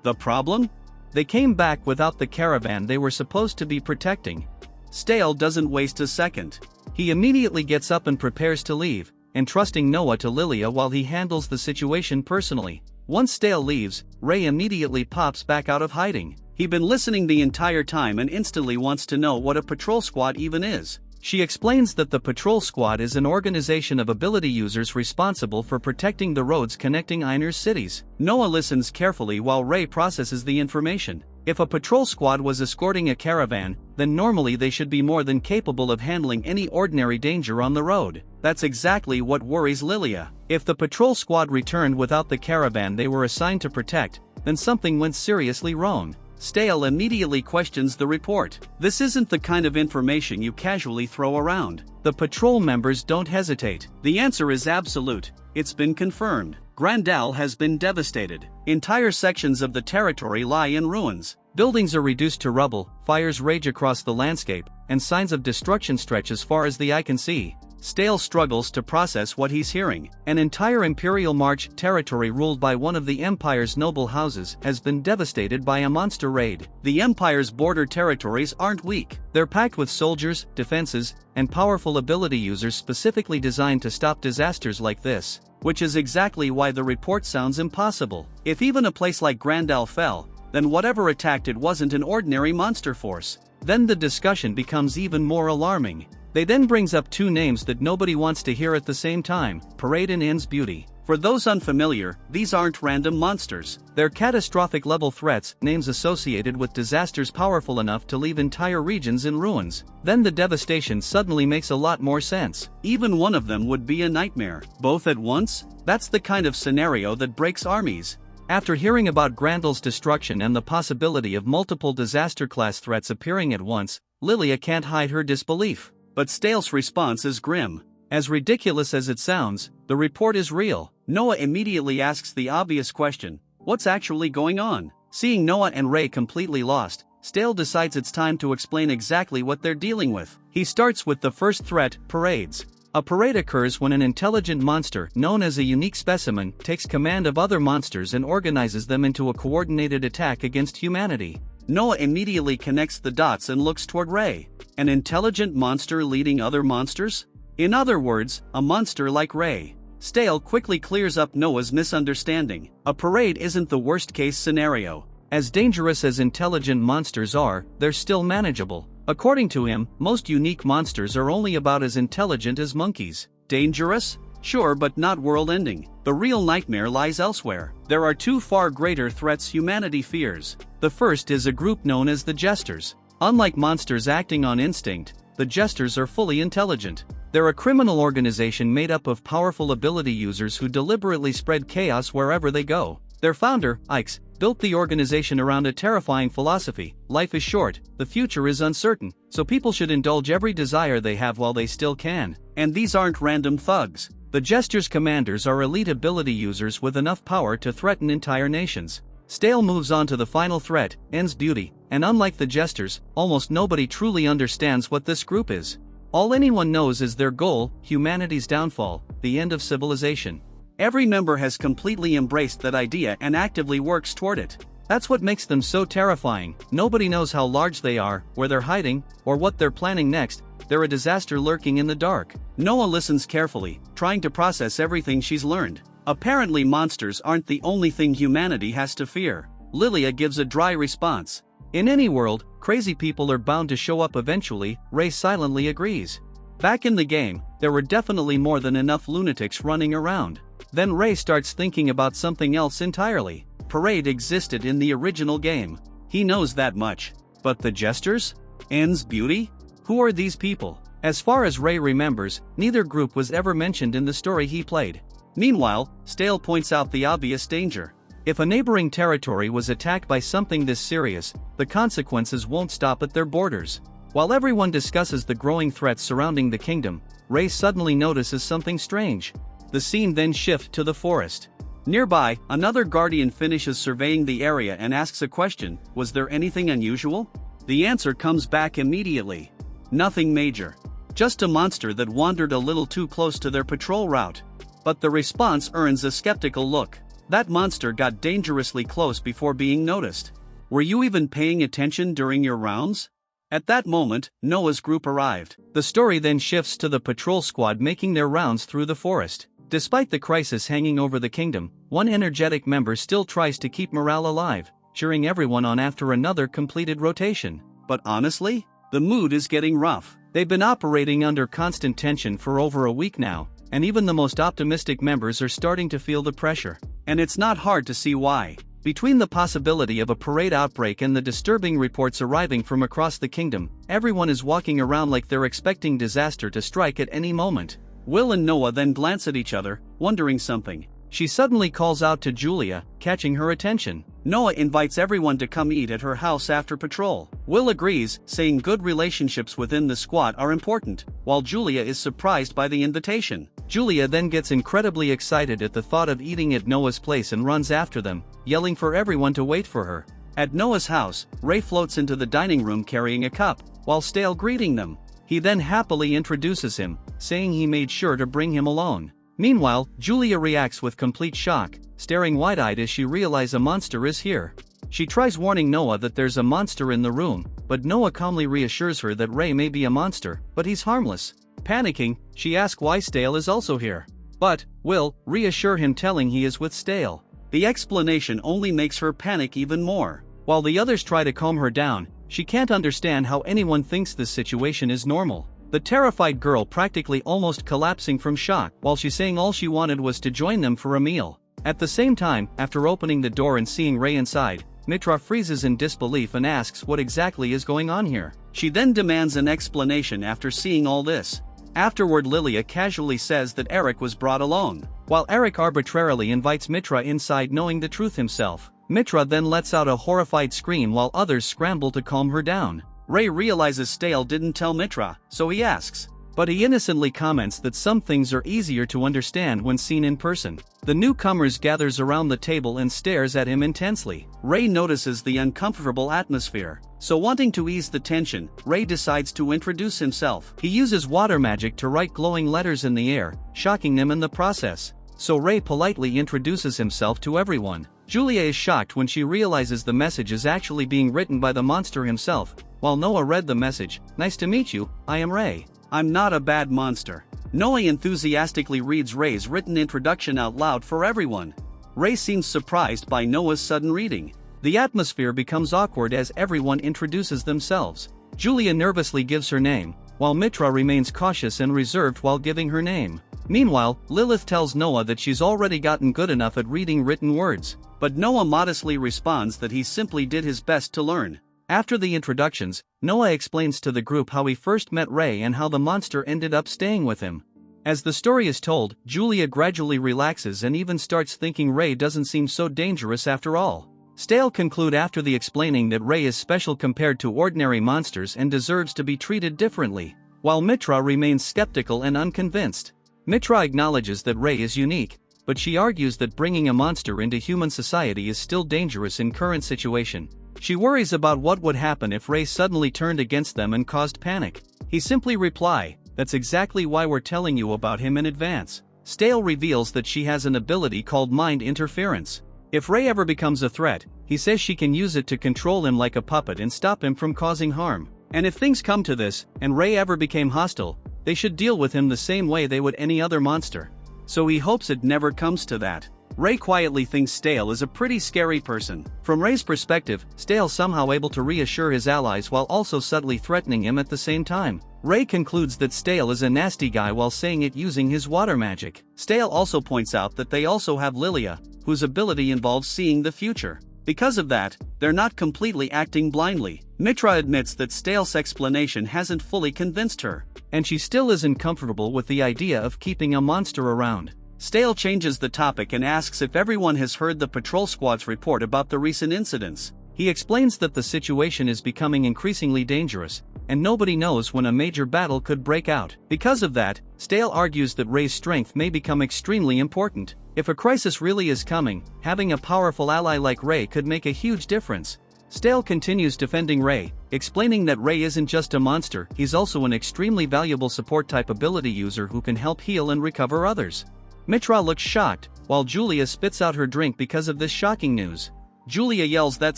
The problem? They came back without the caravan they were supposed to be protecting. Stale doesn't waste a second. He immediately gets up and prepares to leave, entrusting Noah to Lilia while he handles the situation personally. Once Stale leaves, Ray immediately pops back out of hiding. He'd been listening the entire time and instantly wants to know what a patrol squad even is. She explains that the patrol squad is an organization of ability users responsible for protecting the roads connecting Einar's cities. Noah listens carefully while Ray processes the information. If a patrol squad was escorting a caravan, then normally they should be more than capable of handling any ordinary danger on the road. That's exactly what worries Lilia. If the patrol squad returned without the caravan they were assigned to protect, then something went seriously wrong. Stale immediately questions the report. This isn't the kind of information you casually throw around. The patrol members don't hesitate. The answer is absolute. It's been confirmed. Grandal has been devastated. Entire sections of the territory lie in ruins. Buildings are reduced to rubble, fires rage across the landscape, and signs of destruction stretch as far as the eye can see. Stale struggles to process what he's hearing. An entire Imperial March territory ruled by one of the Empire's noble houses has been devastated by a monster raid. The Empire's border territories aren't weak. They're packed with soldiers, defenses, and powerful ability users specifically designed to stop disasters like this. Which is exactly why the report sounds impossible. If even a place like Grandal fell, then whatever attacked it wasn't an ordinary monster force. Then the discussion becomes even more alarming. They then brings up two names that nobody wants to hear at the same time, Parade and In's Beauty. For those unfamiliar, these aren't random monsters. They're catastrophic level threats, names associated with disasters powerful enough to leave entire regions in ruins. Then the devastation suddenly makes a lot more sense. Even one of them would be a nightmare. Both at once? That's the kind of scenario that breaks armies. After hearing about Grandal's destruction and the possibility of multiple disaster-class threats appearing at once, Lilia can't hide her disbelief. But Stale's response is grim. As ridiculous as it sounds, the report is real. Noah immediately asks the obvious question, what's actually going on? Seeing Noah and Ray completely lost, Stale decides it's time to explain exactly what they're dealing with. He starts with the first threat, parades. A parade occurs when an intelligent monster, known as a unique specimen, takes command of other monsters and organizes them into a coordinated attack against humanity. Noah immediately connects the dots and looks toward Ray. An intelligent monster leading other monsters? In other words, a monster like Ray. Stale quickly clears up Noah's misunderstanding. A parade isn't the worst-case scenario. As dangerous as intelligent monsters are, they're still manageable. According to him, most unique monsters are only about as intelligent as monkeys. Dangerous? Sure, but not world-ending. The real nightmare lies elsewhere. There are two far greater threats humanity fears. The first is a group known as the Jesters. Unlike monsters acting on instinct, the Jesters are fully intelligent. They're a criminal organization made up of powerful ability users who deliberately spread chaos wherever they go. Their founder, Ix, built the organization around a terrifying philosophy: life is short, the future is uncertain, so people should indulge every desire they have while they still can. And these aren't random thugs. The Jesters' commanders are elite ability users with enough power to threaten entire nations. Stale moves on to the final threat, En's Beauty, and unlike the Jesters, almost nobody truly understands what this group is. All anyone knows is their goal: humanity's downfall, the end of civilization. Every member has completely embraced that idea and actively works toward it. That's what makes them so terrifying. Nobody knows how large they are, where they're hiding, or what they're planning next. They're a disaster lurking in the dark. Noah listens carefully, trying to process everything she's learned. Apparently monsters aren't the only thing humanity has to fear. Lilia gives a dry response. In any world, crazy people are bound to show up eventually. Ray silently agrees. Back in the game, there were definitely more than enough lunatics running around. Then Ray starts thinking about something else entirely. Parade existed in the original game. He knows that much. But the Jesters? En's Beauty? Who are these people? As far as Ray remembers, neither group was ever mentioned in the story he played. Meanwhile, Stale points out the obvious danger. If a neighboring territory was attacked by something this serious, the consequences won't stop at their borders. While everyone discusses the growing threats surrounding the kingdom, Ray suddenly notices something strange. The scene then shifts to the forest. Nearby, another guardian finishes surveying the area and asks a question: was there anything unusual? The answer comes back immediately. Nothing major. Just a monster that wandered a little too close to their patrol route. But the response earns a skeptical look. That monster got dangerously close before being noticed. Were you even paying attention during your rounds? At that moment, Noah's group arrived. The story then shifts to the patrol squad making their rounds through the forest. Despite the crisis hanging over the kingdom, one energetic member still tries to keep morale alive, cheering everyone on after another completed rotation. But honestly, the mood is getting rough. They've been operating under constant tension for over a week now, and even the most optimistic members are starting to feel the pressure. And it's not hard to see why. Between the possibility of a parade outbreak and the disturbing reports arriving from across the kingdom, everyone is walking around like they're expecting disaster to strike at any moment. Will and Noah then glance at each other, wondering something. She suddenly calls out to Julia, catching her attention. Noah invites everyone to come eat at her house after patrol. Will agrees, saying good relationships within the squad are important, while Julia is surprised by the invitation. Julia then gets incredibly excited at the thought of eating at Noah's place and runs after them, yelling for everyone to wait for her. At Noah's house, Ray floats into the dining room carrying a cup, while Stale greeting them. He then happily introduces him, saying he made sure to bring him alone. Meanwhile, Julia reacts with complete shock, staring wide-eyed as she realizes a monster is here. She tries warning Noah that there's a monster in the room, but Noah calmly reassures her that Ray may be a monster, but he's harmless. Panicking, she asks why Stale is also here. But Will reassure him, telling he is with Stale. The explanation only makes her panic even more. While the others try to calm her down, she can't understand how anyone thinks this situation is normal. The terrified girl practically almost collapsing from shock while she's saying all she wanted was to join them for a meal. At the same time, after opening the door and seeing Ray inside, Mitra freezes in disbelief and asks what exactly is going on here. She then demands an explanation after seeing all this. Afterward, Lilia casually says that Eric was brought along, while Eric arbitrarily invites Mitra inside knowing the truth himself. Mitra then lets out a horrified scream while others scramble to calm her down. Ray realizes Stale didn't tell Mitra, so he asks. But he innocently comments that some things are easier to understand when seen in person. The newcomers gathers around the table and stares at him intensely. Ray notices the uncomfortable atmosphere, so wanting to ease the tension, Ray decides to introduce himself. He uses water magic to write glowing letters in the air, shocking them in the process. So Ray politely introduces himself to everyone. Julia is shocked when she realizes the message is actually being written by the monster himself. While Noah read the message, "Nice to meet you, I am Ray. I'm not a bad monster." Noah enthusiastically reads Ray's written introduction out loud for everyone. Ray seems surprised by Noah's sudden reading. The atmosphere becomes awkward as everyone introduces themselves. Julia nervously gives her name, while Mitra remains cautious and reserved while giving her name. Meanwhile, Lilith tells Noah that she's already gotten good enough at reading written words, but Noah modestly responds that he simply did his best to learn. After the introductions, Noah explains to the group how he first met Ray and how the monster ended up staying with him. As the story is told, Julia gradually relaxes and even starts thinking Ray doesn't seem so dangerous after all. Stale conclude after the explaining that Ray is special compared to ordinary monsters and deserves to be treated differently, while Mitra remains skeptical and unconvinced. Mitra acknowledges that Ray is unique, but she argues that bringing a monster into human society is still dangerous in current situation. She worries about what would happen if Ray suddenly turned against them and caused panic. He simply replies, that's exactly why we're telling you about him in advance. Stale reveals that she has an ability called mind interference. If Rei ever becomes a threat, he says she can use it to control him like a puppet and stop him from causing harm. And if things come to this, and Rei ever became hostile, they should deal with him the same way they would any other monster. So he hopes it never comes to that. Rei quietly thinks Stale is a pretty scary person. From Rei's perspective, Stale somehow able to reassure his allies while also subtly threatening him at the same time. Rei concludes that Stale is a nasty guy while saying it using his water magic. Stale also points out that they also have Lilia, whose ability involves seeing the future. Because of that, they're not completely acting blindly. Mitra admits that Stale's explanation hasn't fully convinced her, and she still isn't comfortable with the idea of keeping a monster around. Stale changes the topic and asks if everyone has heard the patrol squad's report about the recent incidents. He explains that the situation is becoming increasingly dangerous, and nobody knows when a major battle could break out. Because of that, Stale argues that Rei's strength may become extremely important. If a crisis really is coming, having a powerful ally like Rei could make a huge difference. Stale continues defending Rei, explaining that Rei isn't just a monster, he's also an extremely valuable support-type ability user who can help heal and recover others. Mitra looks shocked, while Julia spits out her drink because of this shocking news. Julia yells that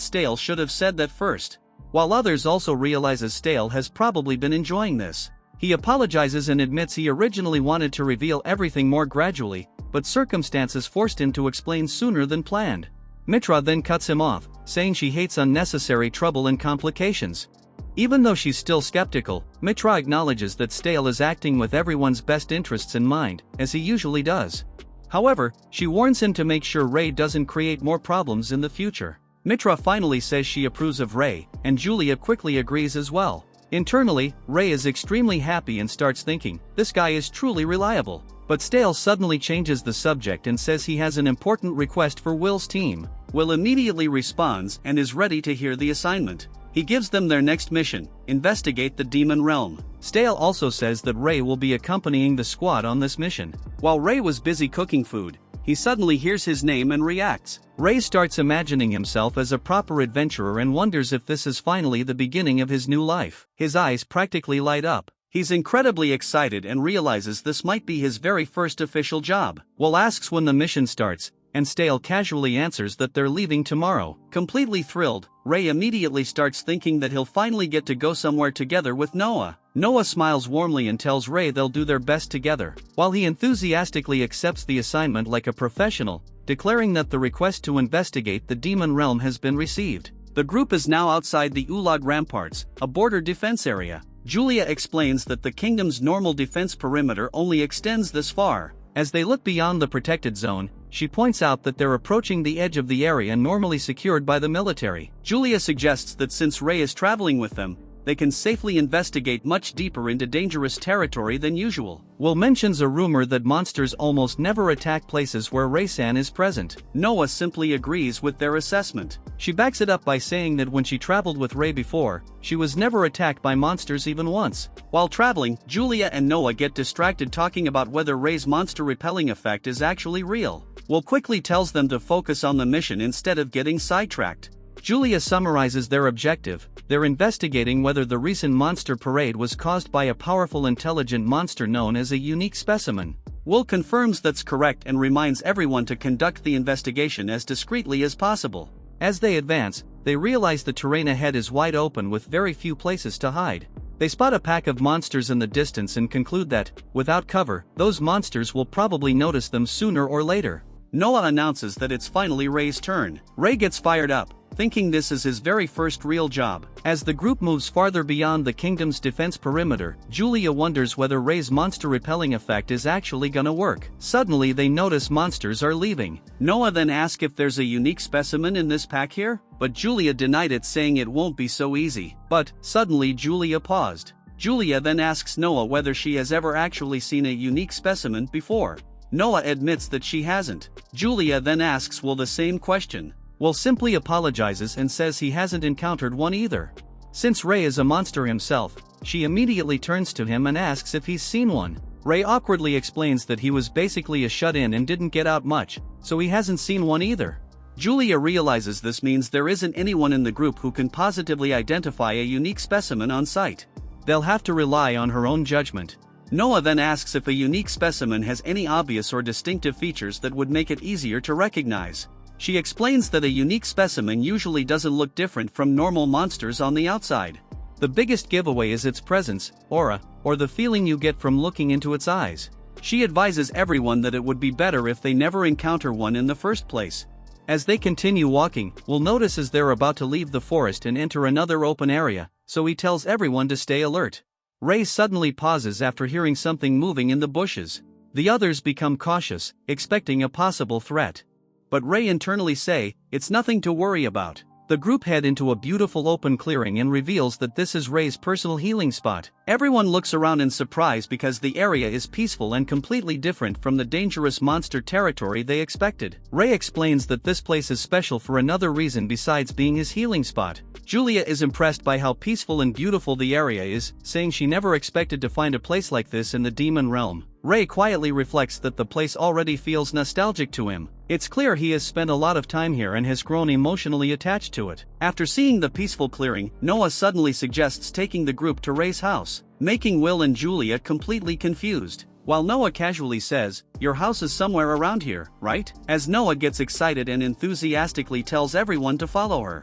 Stale should have said that first, while others also realizes Stale has probably been enjoying this. He apologizes and admits he originally wanted to reveal everything more gradually, but circumstances forced him to explain sooner than planned. Mitra then cuts him off, saying she hates unnecessary trouble and complications. Even though she's still skeptical, Mitra acknowledges that Stale is acting with everyone's best interests in mind, as he usually does. However, she warns him to make sure Rei doesn't create more problems in the future. Mitra finally says she approves of Rei, and Julia quickly agrees as well. Internally, Rei is extremely happy and starts thinking, this guy is truly reliable. But Stale suddenly changes the subject and says he has an important request for Will's team. Will immediately responds and is ready to hear the assignment. He gives them their next mission, investigate the demon realm. Stale also says that Rei will be accompanying the squad on this mission. While Rei was busy cooking food, he suddenly hears his name and reacts. Rei starts imagining himself as a proper adventurer and wonders if this is finally the beginning of his new life. His eyes practically light up. He's incredibly excited and realizes this might be his very first official job. Will asks when the mission starts, and Stale casually answers that they're leaving tomorrow. Completely thrilled, Rei immediately starts thinking that he'll finally get to go somewhere together with Noah. Noah smiles warmly and tells Rei they'll do their best together, while he enthusiastically accepts the assignment like a professional, declaring that the request to investigate the demon realm has been received. The group is now outside the Ulag ramparts, a border defense area. Julia explains that the kingdom's normal defense perimeter only extends this far. As they look beyond the protected zone, she points out that they're approaching the edge of the area normally secured by the military. Julia suggests that since Rei is traveling with them, they can safely investigate much deeper into dangerous territory than usual. Will mentions a rumor that monsters almost never attack places where Rei-san is present. Noah simply agrees with their assessment. She backs it up by saying that when she traveled with Rei before, she was never attacked by monsters even once. While traveling, Julia and Noah get distracted talking about whether Rei's monster repelling effect is actually real. Will quickly tells them to focus on the mission instead of getting sidetracked. Julia summarizes their objective. They're investigating whether the recent monster parade was caused by a powerful intelligent monster known as a unique specimen. Will confirms that's correct and reminds everyone to conduct the investigation as discreetly as possible. As they advance, they realize the terrain ahead is wide open with very few places to hide. They spot a pack of monsters in the distance and conclude that, without cover, those monsters will probably notice them sooner or later. Noah announces that it's finally Rei's turn. Rei gets fired up, thinking this is his very first real job. As the group moves farther beyond the kingdom's defense perimeter, Julia wonders whether Rei's monster repelling effect is actually gonna work. Suddenly they notice monsters are leaving. Noah then asks if there's a unique specimen in this pack here, but Julia denied it, saying it won't be so easy. But, suddenly Julia paused. Julia then asks Noah whether she has ever actually seen a unique specimen before. Noah admits that she hasn't. Julia then asks Will the same question. Will simply apologizes and says he hasn't encountered one either. Since Rei is a monster himself, she immediately turns to him and asks if he's seen one. Rei awkwardly explains that he was basically a shut-in and didn't get out much, so he hasn't seen one either. Julia realizes this means there isn't anyone in the group who can positively identify a unique specimen on sight. They'll have to rely on her own judgment. Noah then asks if a unique specimen has any obvious or distinctive features that would make it easier to recognize. She explains that a unique specimen usually doesn't look different from normal monsters on the outside. The biggest giveaway is its presence, aura, or the feeling you get from looking into its eyes. She advises everyone that it would be better if they never encounter one in the first place. As they continue walking, Will notices they're about to leave the forest and enter another open area, so he tells everyone to stay alert. Ray suddenly pauses after hearing something moving in the bushes. The others become cautious, expecting a possible threat. But Ray internally say, "It's nothing to worry about." The group head into a beautiful open clearing and reveals that this is Ray's personal healing spot. Everyone looks around in surprise because the area is peaceful and completely different from the dangerous monster territory they expected. Ray explains that this place is special for another reason besides being his healing spot. Julia is impressed by how peaceful and beautiful the area is, saying she never expected to find a place like this in the demon realm. Ray quietly reflects that the place already feels nostalgic to him. It's clear he has spent a lot of time here and has grown emotionally attached to it. After seeing the peaceful clearing, Noah suddenly suggests taking the group to Ray's house, making Will and Julia completely confused. While Noah casually says, "Your house is somewhere around here, right?" As Noah gets excited and enthusiastically tells everyone to follow her.